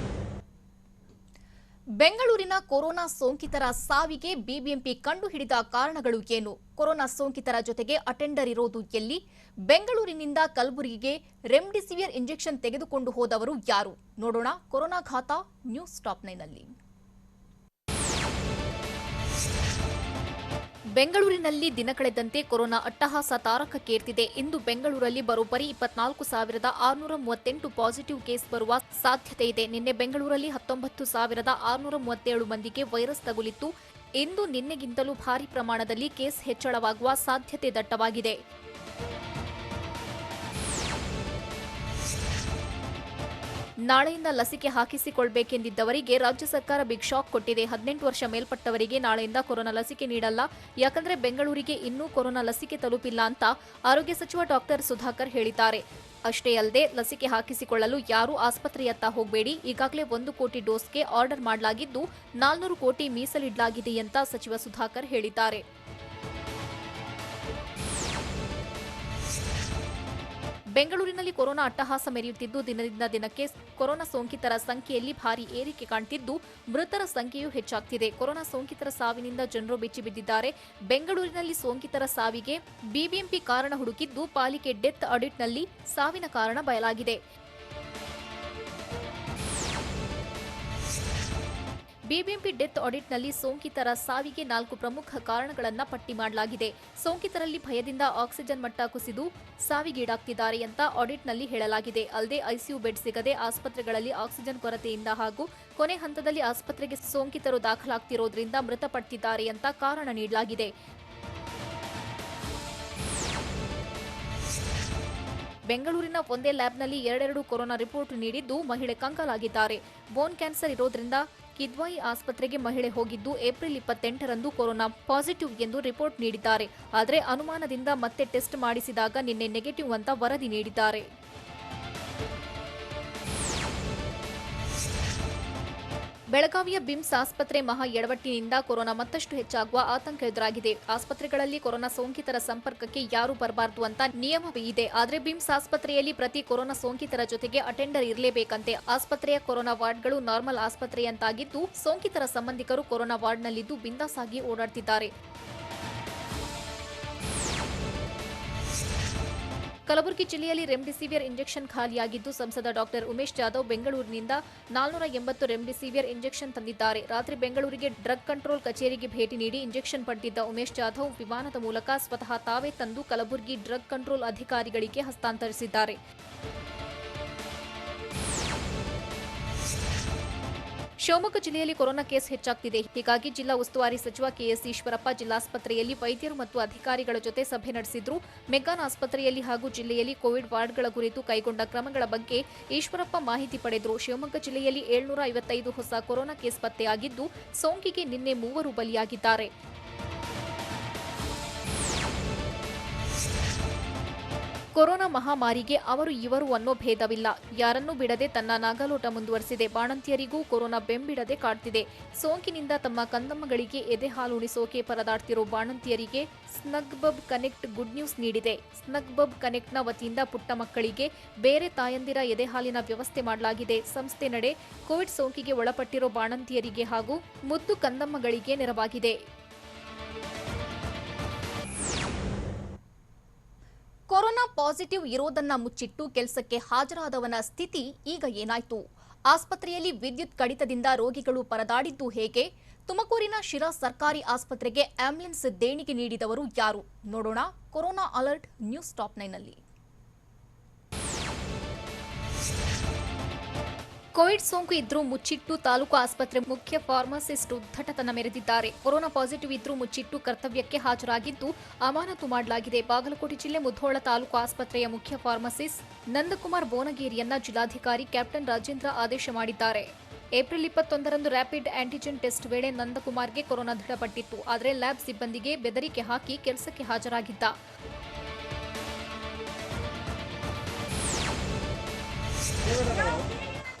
ಬೆಂಗಳೂರಿನ ಕೊರೋನಾ ಸೋಂಕಿತರ ಸಾವಿಗೆ ಬಿಬಿಎಂಪಿ ಕಂಡುಹಿಡಿದ ಕಾರಣಗಳು ಏನು? ಕೊರೋನಾ ಸೋಂಕಿತರ ಜೊತೆಗೆ ಅಟೆಂಡರ್ ಇರೋದು ಎಲ್ಲಿ? ಬೆಂಗಳೂರಿನಿಂದ ಕಲಬುರಗಿಗೆ ರೆಮ್ಡಿಸಿವಿರ್ ಇಂಜೆಕ್ಷನ್ ತೆಗೆದುಕೊಂಡು ಹೋದವರು ಯಾರು? ನೋಡೋಣ ಕೊರೋನಾ ಘಾತ ನ್ಯೂಸ್ ಟಾಪ್ 9ನಲ್ಲಿ. ಬೆಂಗಳೂರಿನಲ್ಲಿ ದಿನ ಕಳೆದಂತೆ ಕೊರೋನಾ ಅಟ್ಟಹಾಸ ತಾರಕಕ್ಕೇರ್ತಿದೆ. ಇಂದು ಬೆಂಗಳೂರಲ್ಲಿ ಬರೋಬ್ಬರಿ 24,638 ಪಾಸಿಟಿವ್ ಕೇಸ್ ಬರುವ ಸಾಧ್ಯತೆ ಇದೆ. ನಿನ್ನೆ ಬೆಂಗಳೂರಲ್ಲಿ 19,637 ಮಂದಿಗೆ ವೈರಸ್ ತಗುಲಿತ್ತು. ಇಂದು ನಿನ್ನೆಗಿಂತಲೂ ಭಾರಿ ಪ್ರಮಾಣದಲ್ಲಿ ಕೇಸ್ ಹೆಚ್ಚಳವಾಗುವ ಸಾಧ್ಯತೆ ದಟ್ಟವಾಗಿದೆ. ನಾಳೆಯಿಂದ ಲಸಿಕೆ ಹಾಕಿಸಿಕೊಳ್ಳಬೇಕೆಂದಿದ್ದವರಿಗೆ ರಾಜ್ಯ ಸರ್ಕಾರ ಬಿಗ್ ಶಾಕ್ ಕೊಟ್ಟಿದೆ. 18 ವರ್ಷ ಮೇಲ್ಪಟ್ಟವರಿಗೆ ನಾಳೆಯಿಂದ ಕೊರೋನಾ ಲಸಿಕೆ ನೀಡಲ್ಲ. ಯಾಕಂದ್ರೆ ಬೆಂಗಳೂರಿಗೆ ಇನ್ನೂ ಕೊರೋನಾ ಲಸಿಕೆ ತಲುಪಿಲ್ಲ ಅಂತ ಆರೋಗ್ಯ ಸಚಿವ ಡಾಕ್ಟರ್ ಸುಧಾಕರ್ ಹೇಳಿದ್ದಾರೆ. ಅಷ್ಟೇ ಅಲ್ಲದೆ ಲಸಿಕೆ ಹಾಕಿಸಿಕೊಳ್ಳಲು ಯಾರೂ ಆಸ್ಪತ್ರೆಯತ್ತ ಹೋಗಬೇಡಿ. ಈಗಾಗಲೇ 1 ಕೋಟಿ ಡೋಸ್ಗೆ ಆರ್ಡರ್ ಮಾಡಲಾಗಿದ್ದು 400 ಕೋಟಿ ಮೀಸಲಿಡಲಾಗಿದೆ ಅಂತ ಸಚಿವ ಸುಧಾಕರ್ ಹೇಳಿದ್ದಾರೆ. ಬೆಂಗಳೂರಿನಲ್ಲಿ ಕೊರೋನಾ ಅಟ್ಟಹಾಸ ಮೆರೆಯುತ್ತಿದ್ದು ದಿನದಿಂದ ದಿನಕ್ಕೆ ಕೊರೋನಾ ಸೋಂಕಿತರ ಸಂಖ್ಯೆಯಲ್ಲಿ ಭಾರಿ ಏರಿಕೆ ಕಾಣ್ತಿದ್ದು ಮೃತರ ಸಂಖ್ಯೆಯೂ ಹೆಚ್ಚಾಗ್ತಿದೆ. ಕೊರೋನಾ ಸೋಂಕಿತರ ಸಾವಿನಿಂದ ಜನರು ಬೆಚ್ಚಿಬಿದ್ದಿದ್ದಾರೆ. ಬೆಂಗಳೂರಿನಲ್ಲಿ ಸೋಂಕಿತರ ಸಾವಿಗೆ ಬಿಬಿಎಂಪಿ ಕಾರಣ ಹುಡುಕಿದ್ದು ಪಾಲಿಕೆ ಡೆತ್ ಆಡಿಟ್ನಲ್ಲಿ ಸಾವಿನ ಕಾರಣ ಬಯಲಾಗಿದೆ. ಬಿಬಿಎಂಪಿ ಡೆತ್ ಆಡಿಟ್ನಲ್ಲಿ ಸೋಂಕಿತರ ಸಾವಿಗೆ 4 ಪ್ರಮುಖ ಕಾರಣಗಳನ್ನು ಪಟ್ಟಿ ಮಾಡಲಾಗಿದೆ. ಸೋಂಕಿತರಲ್ಲಿ ಭಯದಿಂದ ಆಕ್ಸಿಜನ್ ಮಟ್ಟ ಕುಸಿದು ಸಾವಿಗೀಡಾಗ್ತಿದ್ದಾರೆ ಅಂತ ಆಡಿಟ್ನಲ್ಲಿ ಹೇಳಲಾಗಿದೆ. ಅಲ್ಲದೆ ಐಸಿಯು ಬೆಡ್ ಸಿಗದೆ ಆಸ್ಪತ್ರೆಗಳಲ್ಲಿ ಆಕ್ಸಿಜನ್ ಕೊರತೆಯಿಂದ ಹಾಗೂ ಕೊನೆ ಹಂತದಲ್ಲಿ ಆಸ್ಪತ್ರೆಗೆ ಸೋಂಕಿತರು ದಾಖಲಾಗ್ತಿರೋದ್ರಿಂದ ಮೃತಪಟ್ಟಿದ್ದಾರೆ ಅಂತ ಕಾರಣ ನೀಡಲಾಗಿದೆ. ಬೆಂಗಳೂರಿನ ಒಂದೇ ಲ್ಯಾಬ್ನಲ್ಲಿ 2 ಕೊರೋನಾ ರಿಪೋರ್ಟ್ ನೀಡಿದ್ದು ಮಹಿಳೆ ಕಂಗಾಲಾಗಿದ್ದಾರೆ. ಬೋನ್ ಕ್ಯಾನ್ಸರ್ ಇರೋದ್ರಿಂದ ಕಿದ್ವಾಯಿ ಆಸ್ಪತ್ರೆಗೆ ಮಹಿಳೆ ಹೋಗಿದ್ದು ಏಪ್ರಿಲ್ 28ರಂದು ಕೊರೋನಾ ಪಾಸಿಟಿವ್ ಎಂದು ರಿಪೋರ್ಟ್ ನೀಡಿದ್ದಾರೆ. ಆದರೆ ಅನುಮಾನದಿಂದ ಮತ್ತೆ ಟೆಸ್ಟ್ ಮಾಡಿಸಿದಾಗ ನಿನ್ನೆ ನೆಗೆಟಿವ್ ಅಂತ ವರದಿ ನೀಡಿದ್ದಾರೆ. ಬೆಳಗಾವಿಯ ಬಿಮ್ಸ್ ಆಸ್ಪತ್ರೆ ಮಹಾ ಎಡವಟ್ಟಿನಿಂದ ಕೊರೋನಾ ಮತ್ತಷ್ಟು ಹೆಚ್ಚಾಗುವ ಆತಂಕ ಎದುರಾಗಿದೆ. ಆಸ್ಪತ್ರೆಗಳಲ್ಲಿ ಕೊರೋನಾ ಸೋಂಕಿತರ ಸಂಪರ್ಕಕ್ಕೆ ಯಾರೂ ಬರಬಾರದು ಅಂತ ನಿಯಮವೇ ಇದೆ. ಆದರೆ ಬಿಮ್ಸ್ ಆಸ್ಪತ್ರೆಯಲ್ಲಿ ಪ್ರತಿ ಕೊರೋನಾ ಸೋಂಕಿತರ ಜೊತೆಗೆ ಅಟೆಂಡರ್ ಇರಲೇಬೇಕಂತೆ. ಆಸ್ಪತ್ರೆಯ ಕೊರೋನಾ ವಾರ್ಡ್ಗಳು ನಾರ್ಮಲ್ ಆಸ್ಪತ್ರೆಯಂತಾಗಿದ್ದು ಸೋಂಕಿತರ ಸಂಬಂಧಿಕರು ಕೊರೋನಾ ವಾರ್ಡ್ನಲ್ಲಿದ್ದು ಬಿಂದಾಸಾಗಿ ಓಡಾಡ್ತಿದ್ದಾರೆ. ಕಲಬುರಗಿ ಜಿಲ್ಲೆಯಲ್ಲಿ ರೆಮ್ಡಿಸಿವಿರ್ ಇಂಜೆಕ್ಷನ್ ಖಾಲಿಯಾಗಿದ್ದು ಸಂಸದ ಡಾಕ್ಟರ್ ಉಮೇಶ್ ಜಾಧವ್ ಬೆಂಗಳೂರಿನಿಂದ 480 ರೆಮ್ಡಿಸಿವಿರ್ ಇಂಜೆಕ್ಷನ್ ತಂದಿದ್ದಾರೆ. ರಾತ್ರಿ ಬೆಂಗಳೂರಿಗೆ ಡ್ರಗ್ ಕಂಟ್ರೋಲ್ ಕಚೇರಿಗೆ ಭೇಟಿ ನೀಡಿ ಇಂಜೆಕ್ಷನ್ ಪಡೆದಿದ್ದ ಉಮೇಶ್ ಜಾಧವ್ ವಿಮಾನದ ಮೂಲಕ ಸ್ವತಃ ತಾವೇ ತಂದು ಕಲಬುರಗಿ ಡ್ರಗ್ ಕಂಟ್ರೋಲ್ ಅಧಿಕಾರಿಗಳಿಗೆ ಹಸ್ತಾಂತರಿಸಿದ್ದಾರೆ. ಶಿವಮೊಗ್ಗ ಜಿಲ್ಲೆಯಲ್ಲಿ ಕೊರೋನಾ ಕೇಸ್ ಹೆಚ್ಚಾಗ್ತಿದೆ. ಹೀಗಾಗಿ ಜಿಲ್ಲಾ ಉಸ್ತುವಾರಿ ಸಚಿವ ಕೆಎಸ್ ಈಶ್ವರಪ್ಪ ಜಿಲ್ಲಾಸ್ಪತ್ರೆಯಲ್ಲಿ ವೈದ್ಯರು ಮತ್ತು ಅಧಿಕಾರಿಗಳ ಜೊತೆ ಸಭೆ ನಡೆಸಿದ್ರು. ಮೆಗ್ಗಾನ್ ಆಸ್ಪತ್ರೆಯಲ್ಲಿ ಹಾಗೂ ಜಿಲ್ಲೆಯಲ್ಲಿ ಕೋವಿಡ್ ವಾರ್ಡ್ಗಳ ಕುರಿತು ಕೈಗೊಂಡ ಕ್ರಮಗಳ ಬಗ್ಗೆ ಈಶ್ವರಪ್ಪ ಮಾಹಿತಿ ಪಡೆದರು. ಶಿವಮೊಗ್ಗ ಜಿಲ್ಲೆಯಲ್ಲಿ 755 ಹೊಸ ಕೊರೋನಾ ಕೇಸ್ ಪತ್ತೆಯಾಗಿದ್ದು ಸೋಂಕಿಗೆ ನಿನ್ನೆ 3 ಬಲಿಯಾಗಿದ್ದಾರೆ. ಕೊರೋನಾ ಮಹಾಮಾರಿಗೆ ಅವರು ಇವರು ಅನ್ನೋ ಭೇದವಿಲ್ಲ. ಯಾರನ್ನೂ ಬಿಡದೆ ತನ್ನ ನಾಗಲೋಟ ಮುಂದುವರೆಸಿದೆ. ಬಾಣಂತಿಯರಿಗೂ ಕೊರೋನಾ ಬೆಂಬಿಡದೆ ಕಾಡ್ತಿದೆ. ಸೋಂಕಿನಿಂದ ತಮ್ಮ ಕಂದಮ್ಮಗಳಿಗೆ ಎದೆ ಹಾಲು ಉಣಿಸೋಕೆ ಪರದಾಡ್ತಿರೋ ಬಾಣಂತಿಯರಿಗೆ ಸ್ನಗ್ಬಬ್ ಕನೆಕ್ಟ್ ಗುಡ್ ನ್ಯೂಸ್ ನೀಡಿದೆ. ಸ್ನಗ್ಬಬ್ ಕನೆಕ್ಟ್ನ ವತಿಯಿಂದ ಪುಟ್ಟ ಮಕ್ಕಳಿಗೆ ಬೇರೆ ತಾಯಂದಿರ ಎದೆ ಹಾಲಿನ ವ್ಯವಸ್ಥೆ ಮಾಡಲಾಗಿದೆ. ಸಂಸ್ಥೆ ನಡೆ ಕೋವಿಡ್ ಸೋಂಕಿಗೆ ಒಳಪಟ್ಟಿರೋ ಬಾಣಂತಿಯರಿಗೆ ಹಾಗೂ ಮುದ್ದು ಕಂದಮ್ಮಗಳಿಗೆ ನೆರವಾಗಿದೆ. ಕೊರೋನಾ ಪಾಸಿಟಿವ್ ಇರೋದನ್ನ ಮುಚ್ಚಿಟ್ಟು ಕೆಲಸಕ್ಕೆ ಹಾಜರಾದವನ ಸ್ಥಿತಿ ಈಗ ಏನಾಯ್ತು? ಆಸ್ಪತ್ರೆಯಲ್ಲಿ ವಿದ್ಯುತ್ ಕಡಿತದಿಂದ ರೋಗಿಗಳು ಪರದಾಡಿದ್ದು ಹೇಗೆ? ತುಮಕೂರಿನ ಶಿರಾ ಸರ್ಕಾರಿ ಆಸ್ಪತ್ರೆಗೆ ಆಂಬ್ಯುಲೆನ್ಸ್ ದೇಣಿಗೆ ನೀಡಿದವರು ಯಾರು? ನೋಡೋಣ ಕೊರೋನಾ ಅಲರ್ಟ್ ನ್ಯೂಸ್ ಟಾಪ್ 9 ನಲ್ಲಿ. ಕೋವಿಡ್ ಸೋಂಕು ಇದ್ರೂ ಮುಚ್ಚಿಟ್ಟು ತಾಲೂಕು ಆಸ್ಪತ್ರೆ ಮುಖ್ಯ ಫಾರ್ಮಸಿಸ್ಟ್ ಉದ್ದಟತನ ಮೆರೆದಿದ್ದಾರೆ. ಕೊರೋನಾ ಪಾಸಿಟಿವ್ ಇದ್ರೂ ಮುಚ್ಚಿಟ್ಟು ಕರ್ತವ್ಯಕ್ಕೆ ಹಾಜರಾಗಿದ್ದು ಅಮಾನತು ಮಾಡಲಾಗಿದೆ. ಬಾಗಲಕೋಟೆ ಜಿಲ್ಲೆ ಮುಧೋಳ ತಾಲೂಕು ಆಸ್ಪತ್ರೆಯ ಮುಖ್ಯ ಫಾರ್ಮಸಿಸ್ಟ್ ನಂದಕುಮಾರ್ ಬೋನಗೇರಿಯನ್ನ ಜಿಲ್ಲಾಧಿಕಾರಿ ಕ್ಯಾಪ್ಟನ್ ರಾಜೇಂದ್ರ ಆದೇಶ ಮಾಡಿದ್ದಾರೆ. ಏಪ್ರಿಲ್ 21ರಂದು ರ್ಯಾಪಿಡ್ ಆಂಟಿಜೆನ್ ಟೆಸ್ಟ್ ವೇಳೆ ನಂದಕುಮಾರ್ಗೆ ಕೊರೋನಾ ದೃಢಪಟ್ಟಿತ್ತು. ಆದರೆ ಲ್ಯಾಬ್ ಸಿಬ್ಬಂದಿಗೆ ಬೆದರಿಕೆ ಹಾಕಿ ಕೆಲಸಕ್ಕೆ ಹಾಜರಾಗಿದ್ದ.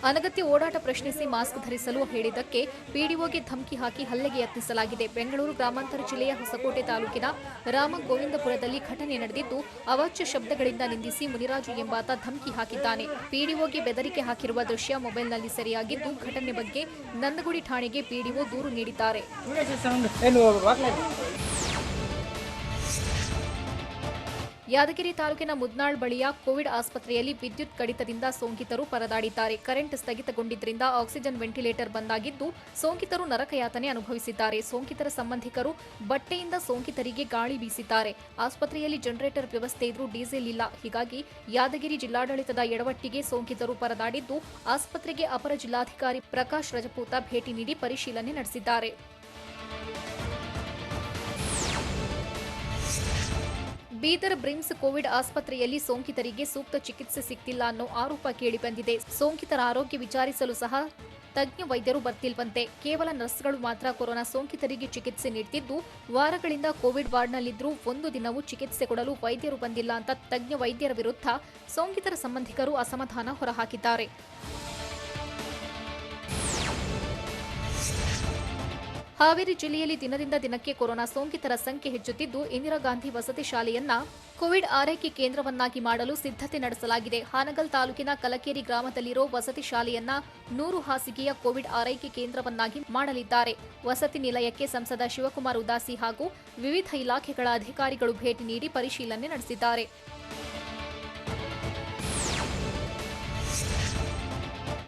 ಅನಗತ್ಯ ಓಡಾಟ ಪ್ರಶ್ನಿಸಿ ಮಾಸ್ಕ್ ಧರಿಸಲು ಹೇಳಿದ್ದಕ್ಕೆ ಪಿಡಿಒಗೆ ಧಮಕಿ ಹಾಕಿ ಹಲ್ಲೆಗೆ ಯತ್ನಿಸಲಾಗಿದೆ. ಬೆಂಗಳೂರು ಗ್ರಾಮಾಂತರ ಜಿಲ್ಲೆಯ ಹೊಸಕೋಟೆ ತಾಲೂಕಿನ ರಾಮಗೋವಿಂದಪುರದಲ್ಲಿ ಘಟನೆ ನಡೆದಿದ್ದು, ಅವಾಚ್ಯ ಶಬ್ದಗಳಿಂದ ನಿಂದಿಸಿ ಮುನಿರಾಜು ಎಂಬಾತ ಧಮಕಿ ಹಾಕಿದ್ದಾನೆ. ಪಿಡಿಒಗೆ ಬೆದರಿಕೆ ಹಾಕಿರುವ ದೃಶ್ಯ ಮೊಬೈಲ್ನಲ್ಲಿ ಸೆರೆಯಾಗಿದ್ದು, ಘಟನೆ ಬಗ್ಗೆ ನಂದಗುಡಿ ಠಾಣೆಗೆ ಪಿಡಿಒ ದೂರು ನೀಡಿದ್ದಾರೆ. ಯಾದಗಿರಿ ತಾಲೂಕಿನ ಮುದ್ನಾಳ್ ಬಳಿಯ ಕೋವಿಡ್ ಆಸ್ಪತ್ರೆಯಲ್ಲಿ ವಿದ್ಯುತ್ ಕಡಿತದಿಂದ ಸೋಂಕಿತರು ಪರದಾಡಿದ್ದಾರೆ. ಕರೆಂಟ್ ಸ್ಥಗಿತಗೊಂಡಿದ್ದರಿಂದ ಆಕ್ಸಿಜನ್ ವೆಂಟಿಲೇಟರ್ ಬಂದಾಗಿದ್ದು, ಸೋಂಕಿತರು ನರಕಯಾತನೆ ಅನುಭವಿಸಿದ್ದಾರೆ. ಸೋಂಕಿತರ ಸಂಬಂಧಿಕರು ಬಟ್ಟೆಯಿಂದ ಸೋಂಕಿತರಿಗೆ ಗಾಳಿ ಬೀಸಿದ್ದಾರೆ. ಆಸ್ಪತ್ರೆಯಲ್ಲಿ ಜನರೇಟರ್ ವ್ಯವಸ್ಥೆ ಇದ್ರೂ ಡೀಸೆಲ್ ಇಲ್ಲ. ಹೀಗಾಗಿ ಯಾದಗಿರಿ ಜಿಲ್ಲಾಡಳಿತದ ಎಡವಟ್ಟಿಗೆ ಸೋಂಕಿತರು ಪರದಾಡಿದ್ದು, ಆಸ್ಪತ್ರೆಗೆ ಅಪರ ಜಿಲ್ಲಾಧಿಕಾರಿ ಪ್ರಕಾಶ್ ರಜಪೂತ ಭೇಟಿ ನೀಡಿ ಪರಿಶೀಲನೆ ನಡೆಸಿದ್ದಾರೆ. ಬೀದರ್ ಬ್ರಿಮ್ಸ್ ಕೋವಿಡ್ ಆಸ್ಪತ್ರೆಯಲ್ಲಿ ಸೋಂಕಿತರಿಗೆ ಸೂಕ್ತ ಚಿಕಿತ್ಸೆ ಸಿಗ್ತಿಲ್ಲ ಅನ್ನೋ ಆರೋಪ ಕೇಳಿಬಂದಿದೆ. ಸೋಂಕಿತರ ಆರೋಗ್ಯ ವಿಚಾರಿಸಲು ಸಹ ತಜ್ಞ ವೈದ್ಯರು ಬರ್ತಿಲ್ವಂತೆ. ಕೇವಲ ನರ್ಸ್ಗಳು ಮಾತ್ರ ಕೊರೋನಾ ಸೋಂಕಿತರಿಗೆ ಚಿಕಿತ್ಸೆ ನೀಡುತ್ತಿದ್ದು, ವಾರಗಳಿಂದ ಕೋವಿಡ್ ವಾರ್ಡ್ನಲ್ಲಿದ್ದರೂ ಒಂದು ದಿನವೂ ಚಿಕಿತ್ಸೆ ಕೊಡಲು ವೈದ್ಯರು ಬಂದಿಲ್ಲ ಅಂತ ತಜ್ಞ ವೈದ್ಯರ ವಿರುದ್ಧ ಸೋಂಕಿತರ ಸಂಬಂಧಿಕರು ಅಸಮಾಧಾನ ಹೊರಹಾಕಿದ್ದಾರೆ. ಹಾವೇರಿ ಜಿಲ್ಲೆಯಲ್ಲಿ ದಿನದಿಂದ ದಿನಕ್ಕೆ ಕೊರೋನಾ ಸೋಂಕಿತರ ಸಂಖ್ಯೆ ಹೆಚ್ಚುತ್ತಿದ್ದು, ಇಂದಿರಾ ಗಾಂಧಿ ವಸತಿ ಶಾಲೆಯನ್ನ ಕೋವಿಡ್ ಆರೈಕೆ ಕೇಂದ್ರವನ್ನಾಗಿ ಮಾಡಲು ಸಿದ್ಧತೆ ನಡೆಸಲಾಗಿದೆ. ಹಾನಗಲ್ ತಾಲೂಕಿನ ಕಲಕೇರಿ ಗ್ರಾಮದಲ್ಲಿರೋ ವಸತಿ ಶಾಲೆಯನ್ನ 100 ಹಾಸಿಗೆಯ ಕೋವಿಡ್ ಆರೈಕೆ ಕೇಂದ್ರವನ್ನಾಗಿ ಮಾಡಲಿದ್ದಾರೆ. ವಸತಿ ನಿಲಯಕ್ಕೆ ಸಂಸದ ಶಿವಕುಮಾರ್ ಉದಾಸಿ ಹಾಗೂ ವಿವಿಧ ಇಲಾಖೆಗಳ ಅಧಿಕಾರಿಗಳು ಭೇಟಿ ನೀಡಿ ಪರಿಶೀಲನೆ ನಡೆಸಿದ್ದಾರೆ.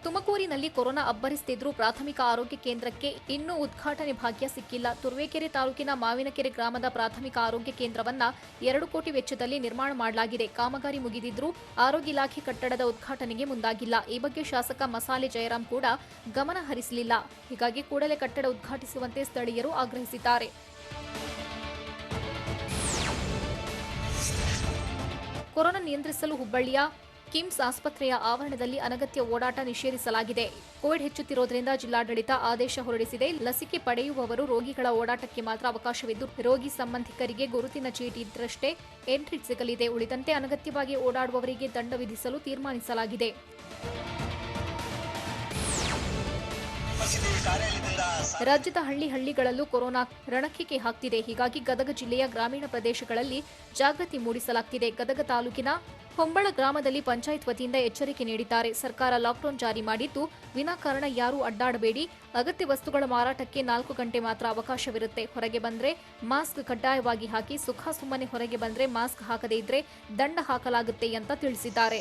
ತುಮಕೂರಿನಲ್ಲಿ ಕೊರೋನಾ ಅಬ್ಬರಿಸುತ್ತಿದ್ದರೂ ಪ್ರಾಥಮಿಕ ಆರೋಗ್ಯ ಕೇಂದ್ರಕ್ಕೆ ಇನ್ನೂ ಉದ್ಘಾಟನೆ ಭಾಗ್ಯ ಸಿಕ್ಕಿಲ್ಲ. ತುರುವೇಕೆರೆ ತಾಲೂಕಿನ ಮಾವಿನಕೆರೆ ಗ್ರಾಮದ ಪ್ರಾಥಮಿಕ ಆರೋಗ್ಯ ಕೇಂದ್ರವನ್ನ 2 ಕೋಟಿ ವೆಚ್ಚದಲ್ಲಿ ನಿರ್ಮಾಣ ಮಾಡಲಾಗಿದೆ. ಕಾಮಗಾರಿ ಮುಗಿದಿದ್ರೂ ಆರೋಗ್ಯ ಇಲಾಖೆ ಕಟ್ಟಡದ ಉದ್ಘಾಟನೆಗೆ ಮುಂದಾಗಿಲ್ಲ. ಈ ಬಗ್ಗೆ ಶಾಸಕ ಮಸಾಲೆ ಜಯರಾಮ್ ಕೂಡ ಗಮನ ಹರಿಸಲಿಲ್ಲ. ಹೀಗಾಗಿ ಕೂಡಲೇ ಕಟ್ಟಡ ಉದ್ಘಾಟಿಸುವಂತೆ ಸ್ಥಳೀಯರು ಆಗ್ರಹಿಸಿದ್ದಾರೆ. ಕೊರೋನಾ ನಿಯಂತ್ರಿಸಲು ಹುಬ್ಬಳ್ಳಿಯ ಕಿಮ್ಸ್ ಆಸ್ಪತ್ರೆಯ ಆವರಣದಲ್ಲಿ ಅನಗತ್ಯ ಓಡಾಟ ನಿಷೇಧಿಸಲಾಗಿದೆ. ಕೋವಿಡ್ ಹೆಚ್ಚುತ್ತಿರುವುದರಿಂದ ಜಿಲ್ಲಾಡಳಿತ ಆದೇಶ ಹೊರಡಿಸಿದೆ. ಲಸಿಕೆ ಪಡೆಯುವವರು ರೋಗಿಗಳ ಓಡಾಟಕ್ಕೆ ಮಾತ್ರ ಅವಕಾಶವಿದ್ದು, ರೋಗಿ ಸಂಬಂಧಿಕರಿಗೆ ಗುರುತಿನ ಚೀಟಿ ಇದ್ದರಷ್ಟೇ ಎಂಟ್ರಿ ಸಿಗಲಿದೆ. ಉಳಿದಂತೆ ಅನಗತ್ಯವಾಗಿ ಓಡಾಡುವವರಿಗೆ ದಂಡ ವಿಧಿಸಲು ತೀರ್ಮಾನಿಸಲಾಗಿದೆ. ರಾಜ್ಯದ ಹಳ್ಳಿಗಳಲ್ಲೂ ಕೊರೋನಾ ರಣಖಿಕೆ ಹಾಕ್ತಿದೆ. ಹೀಗಾಗಿ ಗದಗ ಜಿಲ್ಲೆಯ ಗ್ರಾಮೀಣ ಪ್ರದೇಶಗಳಲ್ಲಿ ಜಾಗೃತಿ ಮೂಡಿಸಲಾಗುತ್ತಿದೆ. ಗದಗ ತಾಲೂಕಿನ ಹೊಂಬಳ ಗ್ರಾಮದಲ್ಲಿ ಪಂಚಾಯತ್ ವತಿಯಿಂದ ಎಚ್ಚರಿಕೆ ನೀಡಿದ್ದಾರೆ. ಸರ್ಕಾರ ಲಾಕ್ಡೌನ್ ಜಾರಿ ಮಾಡಿದ್ದು, ವಿನಾಕಾರಣ ಯಾರೂ ಅಡ್ಡಾಡಬೇಡಿ. ಅಗತ್ಯ ವಸ್ತುಗಳ ಮಾರಾಟಕ್ಕೆ 4 ಗಂಟೆ ಮಾತ್ರ ಅವಕಾಶವಿರುತ್ತೆ. ಹೊರಗೆ ಬಂದ್ರೆ ಮಾಸ್ಕ್ ಕಡ್ಡಾಯವಾಗಿ ಹಾಕಿ. ಸುಮ್ಮನೆ ಹೊರಗೆ ಬಂದ್ರೆ ಮಾಸ್ಕ್ ಹಾಕದೇ ಇದ್ರೆ ದಂಡ ಹಾಕಲಾಗುತ್ತೆ ಅಂತ ತಿಳಿಸಿದ್ದಾರೆ.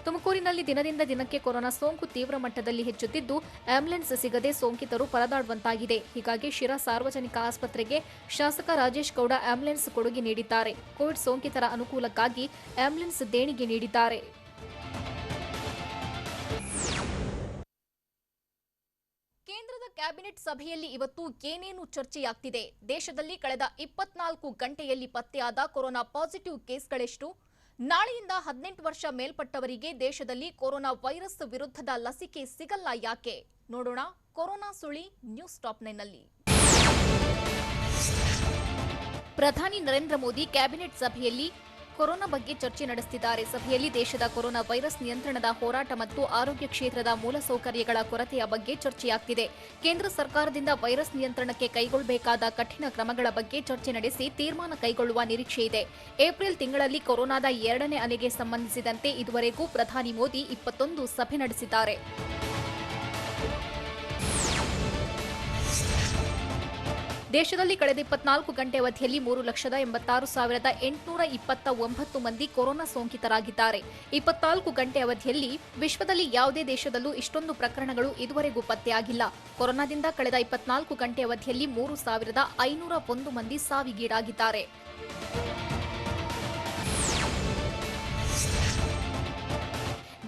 ತುಮಕೂರಿನಲ್ಲಿ ದಿನದಿಂದ ದಿನಕ್ಕೆ ಕೊರೋನಾ ಸೋಂಕು ತೀವ್ರ ಮಟ್ಟದಲ್ಲಿ ಹೆಚ್ಚುತ್ತಿದ್ದು, ಆಂಬ್ಯುಲೆನ್ಸ್ ಸಿಗದೆ ಸೋಂಕಿತರು ಪರದಾಡುವಂತಾಗಿದೆ. ಹೀಗಾಗಿ ಶಿರಾ ಸಾರ್ವಜನಿಕ ಆಸ್ಪತ್ರೆಗೆ ಶಾಸಕ ರಾಜೇಶ್ ಗೌಡ ಆಂಬ್ಯುಲೆನ್ಸ್ ಕೊಡುಗೆ ನೀಡಿದ್ದಾರೆ. ಕೋವಿಡ್ ಸೋಂಕಿತರ ಅನುಕೂಲಕ್ಕಾಗಿ ಆಂಬ್ಯುಲೆನ್ಸ್ ದೇಣಿಗೆ ನೀಡಿದ್ದಾರೆ. ಕೇಂದ್ರದ ಕ್ಯಾಬಿನೆಟ್ ಸಭೆಯಲ್ಲಿ ಇವತ್ತು ಏನೇನು ಚರ್ಚೆಯಾಗ್ತಿದೆ? ದೇಶದಲ್ಲಿ ಕಳೆದ 24 ಗಂಟೆಯಲ್ಲಿ ಪತ್ತೆಯಾದ ಕೊರೋನಾ ಪಾಸಿಟಿವ್ ಕೇಸ್ಗಳೆಷ್ಟು? ನಾಳೆಯಿಂದ 18 ವರ್ಷ ಮೇಲ್ಪಟ್ಟವರಿಗೆ ದೇಶದಲ್ಲಿ ಕೊರೋನಾ ವೈರಸ್ ವಿರುದ್ಧದ ಲಸಿಕೆ ಸಿಗಲ್ಲ ಯಾಕೆ? ನೋಡೋಣ ಕೊರೋನಾ ಸುಳಿ ನ್ಯೂಸ್ ಟಾಪ್ 9 ನಲ್ಲಿ. ಪ್ರಧಾನಿ ನರೇಂದ್ರ ಮೋದಿ ಕ್ಯಾಬಿನೆಟ್ ಸಭೆಯಲ್ಲಿ ಕೊರೋನಾ ಬಗ್ಗೆ ಚರ್ಚೆ ನಡೆಸುತ್ತಿದ್ದಾರೆ. ಸಭೆಯಲ್ಲಿ ದೇಶದ ಕೊರೋನಾ ವೈರಸ್ ನಿಯಂತ್ರಣದ ಹೋರಾಟ ಮತ್ತು ಆರೋಗ್ಯ ಕ್ಷೇತ್ರದ ಮೂಲಸೌಕರ್ಯಗಳ ಕೊರತೆಯ ಬಗ್ಗೆ ಚರ್ಚೆಯಾಗುತ್ತಿದೆ. ಕೇಂದ್ರ ಸರ್ಕಾರದಿಂದ ವೈರಸ್ ನಿಯಂತ್ರಣಕ್ಕೆ ಕೈಗೊಳ್ಳಬೇಕಾದ ಕಠಿಣ ಕ್ರಮಗಳ ಬಗ್ಗೆ ಚರ್ಚೆ ನಡೆಸಿ ತೀರ್ಮಾನ ಕೈಗೊಳ್ಳುವ ನಿರೀಕ್ಷೆ ಇದೆ. ಏಪ್ರಿಲ್ ತಿಂಗಳಲ್ಲಿ ಕೊರೋನಾದ 2ನೇ ಅಲೆಗೆ ಸಂಬಂಧಿಸಿದಂತೆ ಇದುವರೆಗೂ ಪ್ರಧಾನಿ ಮೋದಿ 21 ಸಭೆ ನಡೆಸಿದ್ದಾರೆ. ದೇಶದಲ್ಲಿ ಕಳೆದ 24 ಗಂಟೆ ಅವಧಿಯಲ್ಲಿ 3,86,829 ಮಂದಿ ಕೊರೋನಾ ಸೋಂಕಿತರಾಗಿದ್ದಾರೆ. 24 ಗಂಟೆ ಅವಧಿಯಲ್ಲಿ ವಿಶ್ವದಲ್ಲಿ ಯಾವುದೇ ದೇಶದಲ್ಲೂ ಇಷ್ಟೊಂದು ಪ್ರಕರಣಗಳು ಇದುವರೆಗೂ ಪತ್ತೆಯಾಗಿಲ್ಲ. ಕೊರೋನಾದಿಂದ ಕಳೆದ 24 ಗಂಟೆ ಅವಧಿಯಲ್ಲಿ 3,501 ಮಂದಿ ಸಾವಿಗೀಡಾಗಿದ್ದಾರೆ.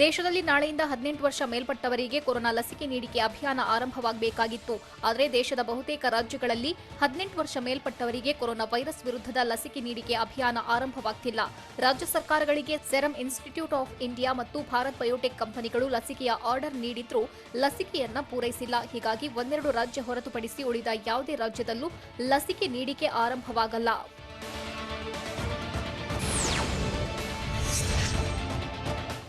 ದೇಶದಲ್ಲಿ ನಾಳೆಯಿಂದ 18 ವರ್ಷ ಮೇಲ್ಪಟ್ಟವರಿಗೆ ಕೊರೋನಾ ಲಸಿಕೆ ನೀಡಿಕೆ ಅಭಿಯಾನ ಆರಂಭವಾಗಬೇಕಾಗಿತ್ತು. ಆದರೆ ದೇಶದ ಬಹುತೇಕ ರಾಜ್ಯಗಳಲ್ಲಿ 18 ವರ್ಷ ಮೇಲ್ಪಟ್ಟವರಿಗೆ ಕೊರೋನಾ ವೈರಸ್ ವಿರುದ್ಧದ ಲಸಿಕೆ ನೀಡಿಕೆ ಅಭಿಯಾನ ಆರಂಭವಾಗ್ತಿಲ್ಲ. ರಾಜ್ಯ ಸರ್ಕಾರಗಳಿಗೆ ಸೆರಮ್ ಇನ್ಸ್ಟಿಟ್ಯೂಟ್ ಆಫ್ ಇಂಡಿಯಾ ಮತ್ತು ಭಾರತ್ ಬಯೋಟೆಕ್ ಕಂಪನಿಗಳು ಲಸಿಕೆಯ ಆರ್ಡರ್ ನೀಡಿದ್ರೂ ಲಸಿಕೆಯನ್ನ ಪೂರೈಸಿಲ್ಲ. ಹೀಗಾಗಿ ಒಂದೆರಡು ರಾಜ್ಯ ಹೊರತುಪಡಿಸಿ ಉಳಿದ ಯಾವುದೇ ರಾಜ್ಯದಲ್ಲೂ ಲಸಿಕೆ ನೀಡಿಕೆ ಆರಂಭವಾಗಲ್ಲ.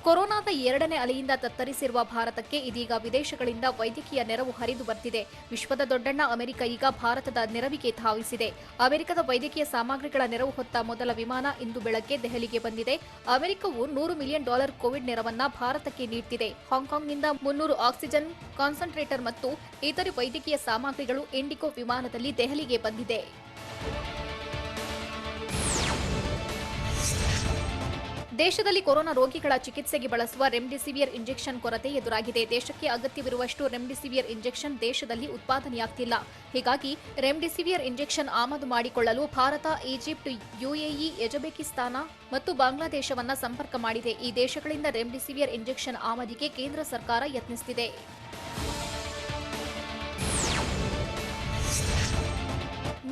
ಕೊರೋನಾದ 2ನೇ ಅಲೆಯಿಂದ ತತ್ತರಿಸಿರುವ ಭಾರತಕ್ಕೆ ಇದೀಗ ವಿದೇಶಗಳಿಂದ ವೈದ್ಯಕೀಯ ನೆರವು ಹರಿದು ಬರ್ತಿದೆ. ವಿಶ್ವದ ದೊಡ್ಡಣ್ಣ ಅಮೆರಿಕ ಈಗ ಭಾರತದ ನೆರವಿಗೆ ಧಾವಿಸಿದೆ. ಅಮೆರಿಕದ ವೈದ್ಯಕೀಯ ಸಾಮಗ್ರಿಗಳ ನೆರವು ಹೊತ್ತ ಮೊದಲ ವಿಮಾನ ಇಂದು ಬೆಳಗ್ಗೆ ದೆಹಲಿಗೆ ಬಂದಿದೆ. ಅಮೆರಿಕವು $100 ಮಿಲಿಯನ್ ಕೋವಿಡ್ ನೆರವನ್ನ ಭಾರತಕ್ಕೆ ನೀಡುತ್ತಿದೆ. ಹಾಂಗ್ಕಾಂಗ್ನಿಂದ 300 ಆಕ್ಸಿಜನ್ ಕಾನ್ಸಂಟ್ರೇಟರ್ ಮತ್ತು ಇತರೆ ವೈದ್ಯಕೀಯ ಸಾಮಗ್ರಿಗಳು ಇಂಡಿಗೋ ವಿಮಾನದಲ್ಲಿ ದೆಹಲಿಗೆ ಬಂದಿದೆ. ದೇಶದಲ್ಲಿ ಕೊರೋನಾ ರೋಗಿಗಳ ಚಿಕಿತ್ಸೆಗೆ ಬಳಸುವ ರೆಮ್ಡಿಸಿವಿಯರ್ ಇಂಜೆಕ್ಷನ್ ಕೊರತೆ ಎದುರಾಗಿದೆ. ದೇಶಕ್ಕೆ ಅಗತ್ಯವಿರುವಷ್ಟು ರೆಮ್ಡಿಸಿವಿಯರ್ ಇಂಜೆಕ್ಷನ್ ದೇಶದಲ್ಲಿ ಉತ್ಪಾದನೆಯಾಗ್ತಿಲ್ಲ. ಹೀಗಾಗಿ ರೆಮ್ಡಿಸಿವಿಯರ್ ಇಂಜೆಕ್ಷನ್ ಆಮದು ಮಾಡಿಕೊಳ್ಳಲು ಭಾರತ, ಈಜಿಪ್ಟ್, ಯುಎಇ, ಉಜ್ಬೇಕಿಸ್ತಾನ ಮತ್ತು ಬಾಂಗ್ಲಾದೇಶವನ್ನ ಸಂಪರ್ಕ ಮಾಡಿದೆ. ಈ ದೇಶಗಳಿಂದ ರೆಮ್ಡಿಸಿವಿಯರ್ ಇಂಜೆಕ್ಷನ್ ಆಮದಿಗೆ ಕೇಂದ್ರ ಸರ್ಕಾರ ಯತ್ನಿಸುತ್ತಿದೆ.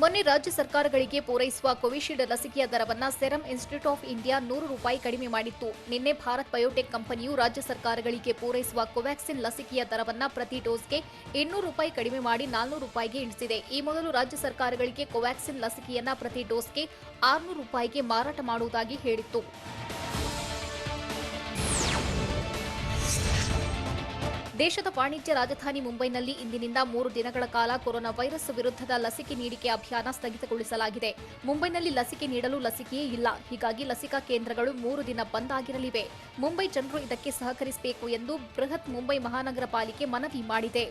ಮೊನ್ನೆ ರಾಜ್ಯ ಸರ್ಕಾರಗಳಿಗೆ ಪೂರೈಸುವ ಕೋವಿಶೀಲ್ಡ್ ಲಸಿಕೆಯ ದರವನ್ನ ಸೆರಮ್ ಇನ್ಸ್ಟಿಟ್ಯೂಟ್ ಆಫ್ ಇಂಡಿಯಾ $100 ಕಡಿಮೆ ಮಾಡಿತ್ತು. ನಿನ್ನೆ ಭಾರತ್ ಬಯೋಟೆಕ್ ಕಂಪನಿಯು ರಾಜ್ಯ ಸರ್ಕಾರಗಳಿಗೆ ಪೂರೈಸುವ ಕೋವ್ಯಾಕ್ಸಿನ್ ಲಸಿಕೆಯ ದರವನ್ನ ಪ್ರತಿ ಡೋಸ್ಗೆ $200 ಕಡಿಮೆ ಮಾಡಿ $400ಗೆ ಇಳಿಸಿದೆ. ಈ ಮೊದಲು ರಾಜ್ಯ ಸರ್ಕಾರಗಳಿಗೆ ಕೋವ್ಯಾಕ್ಸಿನ್ ಲಸಿಕೆಯನ್ನ ಪ್ರತಿ ಡೋಸ್ಗೆ $600ಗೆ ಮಾರಾಟ ಮಾಡುವುದಾಗಿ ಹೇಳಿತ್ತು. ದೇಶದ ವಾಣಿಜ್ಯ ರಾಜಧಾನಿ ಮುಂಬೈನಲ್ಲಿ ಇಂದಿನಿಂದ 3 ದಿನಗಳ ಕಾಲ ಕೊರೋನಾ ವೈರಸ್ ವಿರುದ್ಧದ ಲಸಿಕೆ ನೀಡಿಕೆ ಅಭಿಯಾನ ಸ್ಥಗಿತಗೊಳಿಸಲಾಗಿದೆ. ಮುಂಬೈನಲ್ಲಿ ಲಸಿಕೆ ನೀಡಲು ಲಸಿಕೆಯೇ ಇಲ್ಲ. ಹೀಗಾಗಿ ಲಸಿಕಾ ಕೇಂದ್ರಗಳು 3 ದಿನ ಬಂದ್ ಆಗಿರಲಿವೆ. ಮುಂಬೈ ಜನರು ಇದಕ್ಕೆ ಸಹಕರಿಸಬೇಕು ಎಂದು ಬೃಹತ್ ಮುಂಬೈ ಮಹಾನಗರ ಪಾಲಿಕೆ ಮನವಿ ಮಾಡಿದೆ.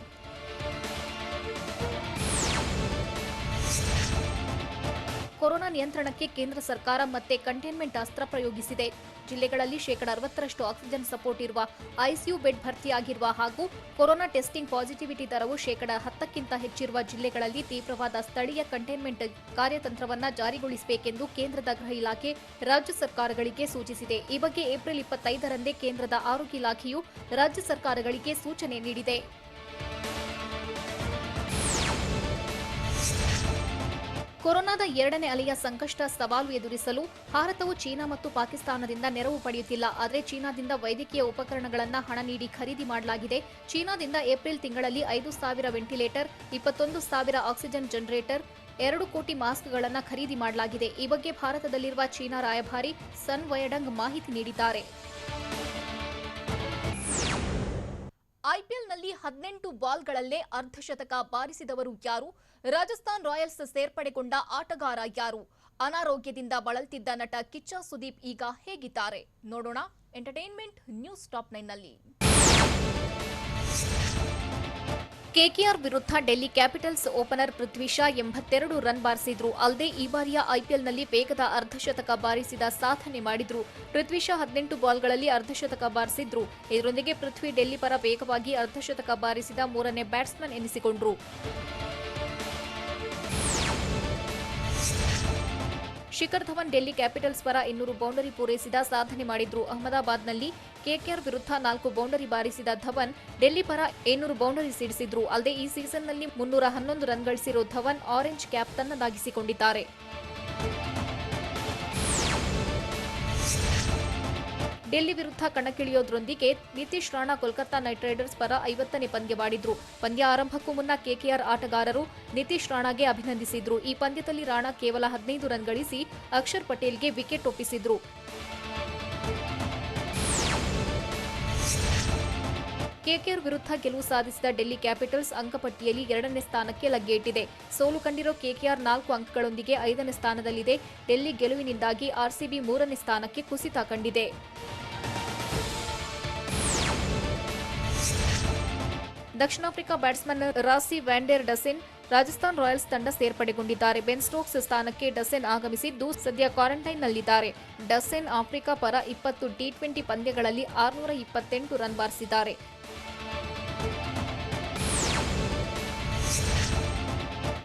ಕೊರೋನಾ ನಿಯಂತ್ರಣಕ್ಕೆ ಕೇಂದ್ರ ಸರ್ಕಾರ ಮತ್ತೆ ಕಂಟೈನ್ಮೆಂಟ್ ಅಸ್ತ್ರ ಪ್ರಯೋಗಿಸಿದೆ. ಜಿಲ್ಲೆಗಳಲ್ಲಿ 60% ಆಕ್ಸಿಜನ್ ಸಪೋರ್ಟ್ ಇರುವ ಐಸಿಯು ಬೆಡ್ ಭರ್ತಿಯಾಗಿರುವ ಹಾಗೂ ಕೊರೋನಾ ಟೆಸ್ಟಿಂಗ್ ಪಾಸಿಟಿವಿಟಿ ದರವು 10ಕ್ಕಿಂತ ಹೆಚ್ಚಿರುವ ಜಿಲ್ಲೆಗಳಲ್ಲಿ ತೀವ್ರವಾದ ಸ್ಥಳೀಯ ಕಂಟೈನ್ಮೆಂಟ್ ಕಾರ್ಯತಂತ್ರವನ್ನು ಜಾರಿಗೊಳಿಸಬೇಕೆಂದು ಕೇಂದ್ರದ ಗೃಹ ಇಲಾಖೆ ರಾಜ್ಯ ಸರ್ಕಾರಗಳಿಗೆ ಸೂಚಿಸಿದೆ. ಈ ಬಗ್ಗೆ ಏಪ್ರಿಲ್ 25ರಂದೇ ಕೇಂದ್ರದ ಆರೋಗ್ಯ ಇಲಾಖೆಯು ರಾಜ್ಯ ಸರ್ಕಾರಗಳಿಗೆ ಸೂಚನೆ ನೀಡಿದೆ. ಕೊರೋನಾದ 2ನೇ ಅಲೆಯ ಸಂಕಷ್ಟ ಸವಾಲು ಎದುರಿಸಲು ಭಾರತವು ಚೀನಾ ಮತ್ತು ಪಾಕಿಸ್ತಾನದಿಂದ ನೆರವು ಪಡೆಯುತ್ತಿಲ್ಲ. ಆದರೆ ಚೀನಾದಿಂದ ವೈದ್ಯಕೀಯ ಉಪಕರಣಗಳನ್ನು ಹಣ ನೀಡಿ ಖರೀದಿ ಮಾಡಲಾಗಿದೆ. ಚೀನಾದಿಂದ ಏಪ್ರಿಲ್ ತಿಂಗಳಲ್ಲಿ 5,000 ವೆಂಟಿಲೇಟರ್, 21,000 ಆಕ್ಸಿಜನ್ ಜನರೇಟರ್, 2 ಕೋಟಿ ಮಾಸ್ಕ್ಗಳನ್ನು ಖರೀದಿ ಮಾಡಲಾಗಿದೆ. ಈ ಬಗ್ಗೆ ಭಾರತದಲ್ಲಿರುವ ಚೀನಾ ರಾಯಭಾರಿ ಸನ್ ವಯಡಂಗ್ ಮಾಹಿತಿ ನೀಡಿದ್ದಾರೆ. ಐಪಿಎಲ್ನಲ್ಲಿ 18 ಬಾಲ್ಗಳಲ್ಲೇ ಅರ್ಧಶತಕ ಬಾರಿಸಿದವರು ಯಾರು? ರಾಜಸ್ಥಾನ್ ರಾಯಲ್ಸ್ ಸೇರ್ಪಡೆಗೊಂಡ ಆಟಗಾರ ಯಾರು? ಅನಾರೋಗ್ಯದಿಂದ ಬಳಲ್ತಿದ್ದ ನಟ ಕಿಚ್ಚ ಸುದೀಪ್ ಈಗ ಹೇಗಿದ್ದಾರೆ? ನೋಡೋಣ ಎಂಟರ್ಟೈನ್ಮೆಂಟ್ ನ್ಯೂಸ್ ಟಾಪ್ 9ನಲ್ಲಿ. ಕೆಕೆಆರ್ ವಿರುದ್ಧ Delhi capitals opener Prithvi Shaw 82 run ಬಾರಿಸಿದ್ರು. ಅಲ್ಲದೆ ಈ ಬಾರಿಯ ಐಪಿಎಲ್ನಲ್ಲಿ ವೇಗದ ಅರ್ಧಶತಕ ಬಾರಿಸಿದ ಸಾಧನೆ ಮಾಡಿದ್ರು. ಪೃಥ್ವಿ ಶಾ 18 ಬಾಲ್ಗಳಲ್ಲಿ ಅರ್ಧಶತಕ ಬಾರಿಸಿದ್ರು. ಇದರೊಂದಿಗೆ ಪೃಥ್ವಿ ಡೆಲ್ಲಿ ಪರ ವೇಗವಾಗಿ ಅರ್ಧಶತಕ ಬಾರಿಸಿದ 3ನೇ ಬ್ಯಾಟ್ಸ್ಮನ್ ಎನಿಸಿಕೊಂಡ್ರು. ಶಿಖರ್ ಧವನ್ ಡೆಲ್ಲಿ ಕ್ಯಾಪಿಟಲ್ಸ್ ಪರ 200 ಬೌಂಡರಿ ಪೂರೈಸಿದ ಸಾಧನೆ ಮಾಡಿದ್ರು. ಅಹಮದಾಬಾದ್ನಲ್ಲಿ ಕೆಕೆಆರ್ ವಿರುದ್ಧ 4 ಬೌಂಡರಿ ಬಾರಿಸಿದ ಧವನ್ ಡೆಲ್ಲಿ ಪರ 200 ಬೌಂಡರಿ ಸಿಡಿಸಿದ್ರು. ಅಲ್ಲದೆ ಈ ಸೀಸನ್ನಲ್ಲಿ 311 ರನ್ ಗಳಿಸಿರೋ ಧವನ್ ಆರೆಂಜ್ ಕ್ಯಾಪ್ ತನ್ನದಾಗಿಸಿಕೊಂಡಿದ್ದಾರೆ. ಡೆಲ್ಲಿ ವಿರುದ್ಧ ಕಣಕ್ಕಿಳಿಯೋದ್ರೊಂದಿಗೆ ನಿತೀಶ್ ರಾಣಾ ಕೋಲ್ಕತಾ ನೈಟ್ ರೈಡರ್ಸ್ ಪರ 50ನೇ ಪಂದ್ಯವಾಡಿದ್ರು. ಪಂದ್ಯ ಆರಂಭಕ್ಕೂ ಮುನ್ನ ಕೆಕೆಆರ್ ಆಟಗಾರರು ನಿತೀಶ್ ರಾಣಾಗೆ ಅಭಿನಂದಿಸಿದ್ರು. ಈ ಪಂದ್ಯದಲ್ಲಿ ರಾಣಾ ಕೇವಲ 15 ರನ್ ಗಳಿಸಿ ಅಕ್ಷರ್ ಪಟೇಲ್ಗೆ ವಿಕೆಟ್ ಒಪ್ಪಿಸಿದ್ರು. ಕೆಕೆಆರ್ ವಿರುದ್ಧ ಗೆಲುವು ಸಾಧಿಸಿದ ಡೆಲ್ಲಿ ಕ್ಯಾಪಿಟಲ್ಸ್ ಅಂಕಪಟ್ಟಿಯಲ್ಲಿ 2ನೇ ಸ್ಥಾನಕ್ಕೆ ಲಗ್ಗೆಯಿಟ್ಟಿದೆ. ಸೋಲು ಕಂಡಿರೋ ಕೆಕೆಆರ್ 4 ಅಂಕಗಳೊಂದಿಗೆ 5ನೇ ಸ್ಥಾನದಲ್ಲಿದೆ. ಡೆಲ್ಲಿ ಗೆಲುವಿನಿಂದಾಗಿ ಆರ್ಸಿಬಿ 3ನೇ ಸ್ಥಾನಕ್ಕೆ ಕುಸಿತ ಕಂಡಿದೆ. ದಕ್ಷಿಣ ಆಫ್ರಿಕಾ ಬ್ಯಾಟ್ಸ್ಮನ್ ರಾಸಿ ವ್ಯಾನ್ಡರ್ ಡಸೆನ್ ರಾಜಸ್ಥಾನ್ ರಾಯಲ್ಸ್ ತಂಡ ಸೇರ್ಪಡೆಗೊಂಡಿದ್ದಾರೆ. ಬೆನ್ ಸ್ಟೋಕ್ಸ್ ಸ್ಥಾನಕ್ಕೆ ಡಸೆನ್ ಆಗಮಿಸಿದ್ದು ಸದ್ಯ ಕ್ವಾರಂಟೈನ್ನಲ್ಲಿದ್ದಾರೆ. ಡಸೆನ್ ಆಫ್ರಿಕಾ ಪರ 20 ಟಿ20 ಪಂದ್ಯಗಳಲ್ಲಿ 628 ರನ್ ಬಾರಿಸಿದ್ದಾರೆ.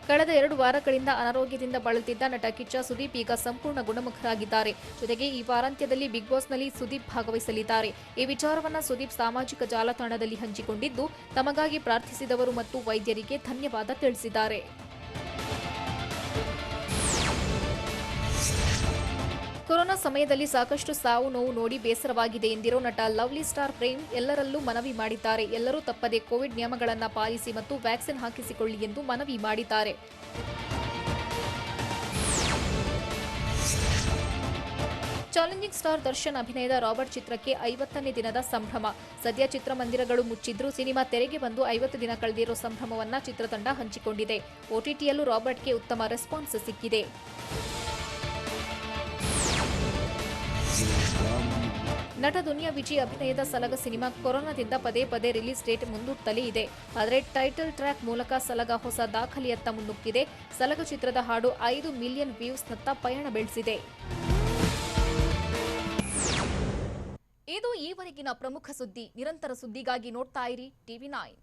ಕಳೆದ 2 ವಾರಗಳಿಂದ ಅನಾರೋಗ್ಯದಿಂದ ಬಳಲುತ್ತಿದ್ದ ನಟ ಕಿಚ್ಚ ಸುದೀಪ್ ಈಗ ಸಂಪೂರ್ಣ ಗುಣಮುಖರಾಗಿದ್ದಾರೆ. ಜೊತೆಗೆ ಈ ವಾರಾಂತ್ಯದಲ್ಲಿ ಬಿಗ್ ಬಾಸ್ನಲ್ಲಿ ಸುದೀಪ್ ಭಾಗವಹಿಸಲಿದ್ದಾರೆ. ಈ ವಿಚಾರವನ್ನ ಸುದೀಪ್ ಸಾಮಾಜಿಕ ಜಾಲತಾಣದಲ್ಲಿ ಹಂಚಿಕೊಂಡಿದ್ದು ತಮಗಾಗಿ ಪ್ರಾರ್ಥಿಸಿದವರು ಮತ್ತು ವೈದ್ಯರಿಗೆ ಧನ್ಯವಾದ ತಿಳಿಸಿದ್ದಾರೆ. ಕೊರೋನಾ ಸಮಯದಲ್ಲಿ ಸಾಕಷ್ಟು ಸಾವು ನೋವು ನೋಡಿ ಬೇಸರವಾಗಿದೆ ಎಂದಿರೋ ನಟ ಲವ್ಲಿ ಸ್ಟಾರ್ ಪ್ರೇಮ್ ಎಲ್ಲರಲ್ಲೂ ಮನವಿ ಮಾಡಿದ್ದಾರೆ. ಎಲ್ಲರೂ ತಪ್ಪದೆ ಕೋವಿಡ್ ನಿಯಮಗಳನ್ನು ಪಾಲಿಸಿ ಮತ್ತು ವ್ಯಾಕ್ಸಿನ್ ಹಾಕಿಸಿಕೊಳ್ಳಿ ಎಂದು ಮನವಿ ಮಾಡಿದ್ದಾರೆ. ಚಾಲೆಂಜಿಂಗ್ ಸ್ಟಾರ್ ದರ್ಶನ್ ಅಭಿನಯದ ರಾಬರ್ಟ್ ಚಿತ್ರಕ್ಕೆ 50ನೇ ದಿನದ ಸಂಭ್ರಮ. ಸದ್ಯ ಚಿತ್ರಮಂದಿರಗಳು ಮುಚ್ಚಿದ್ರೂ ಸಿನಿಮಾ ತೆರೆಗೆ ಬಂದು 50 ದಿನ ಕಳೆದಿರೋ ಸಂಭ್ರಮವನ್ನ ಚಿತ್ರತಂಡ ಹಂಚಿಕೊಂಡಿದೆ. OTTಯಲ್ಲೂ ರಾಬರ್ಟ್ಗೆ ಉತ್ತಮ ರೆಸ್ಪಾನ್ಸ್ ಸಿಕ್ಕಿದೆ. ನಟ ದುನಿಯಾ ವಿಜಯ್ ಅಭಿನಯದ ಸಲಗ ಸಿನಿಮಾ ಕೊರೋನಾದಿಂದ ಪದೇ ಪದೇ ರಿಲೀಸ್ ಡೇಟ್ ಮುಂದೂಡುತ್ತಲೇ ಇದೆ. ಆದರೆ ಟೈಟಲ್ ಟ್ರ್ಯಾಕ್ ಮೂಲಕ ಸಲಗ ಹೊಸ ದಾಖಲೆಯತ್ತ ಮುನ್ನುಗ್ಗಿದೆ. ಸಲಗ ಚಿತ್ರದ ಹಾಡು 5 ಮಿಲಿಯನ್ ವ್ಯೂಸ್ನತ್ತ ಪಯಣ ಬೆಳೆಸಿದೆ. ಇದು ಈವರೆಗಿನ ಪ್ರಮುಖ ಸುದ್ದಿ. ನಿರಂತರ ಸುದ್ದಿಗಾಗಿ ನೋಡ್ತಾ ಇರಿ TV9.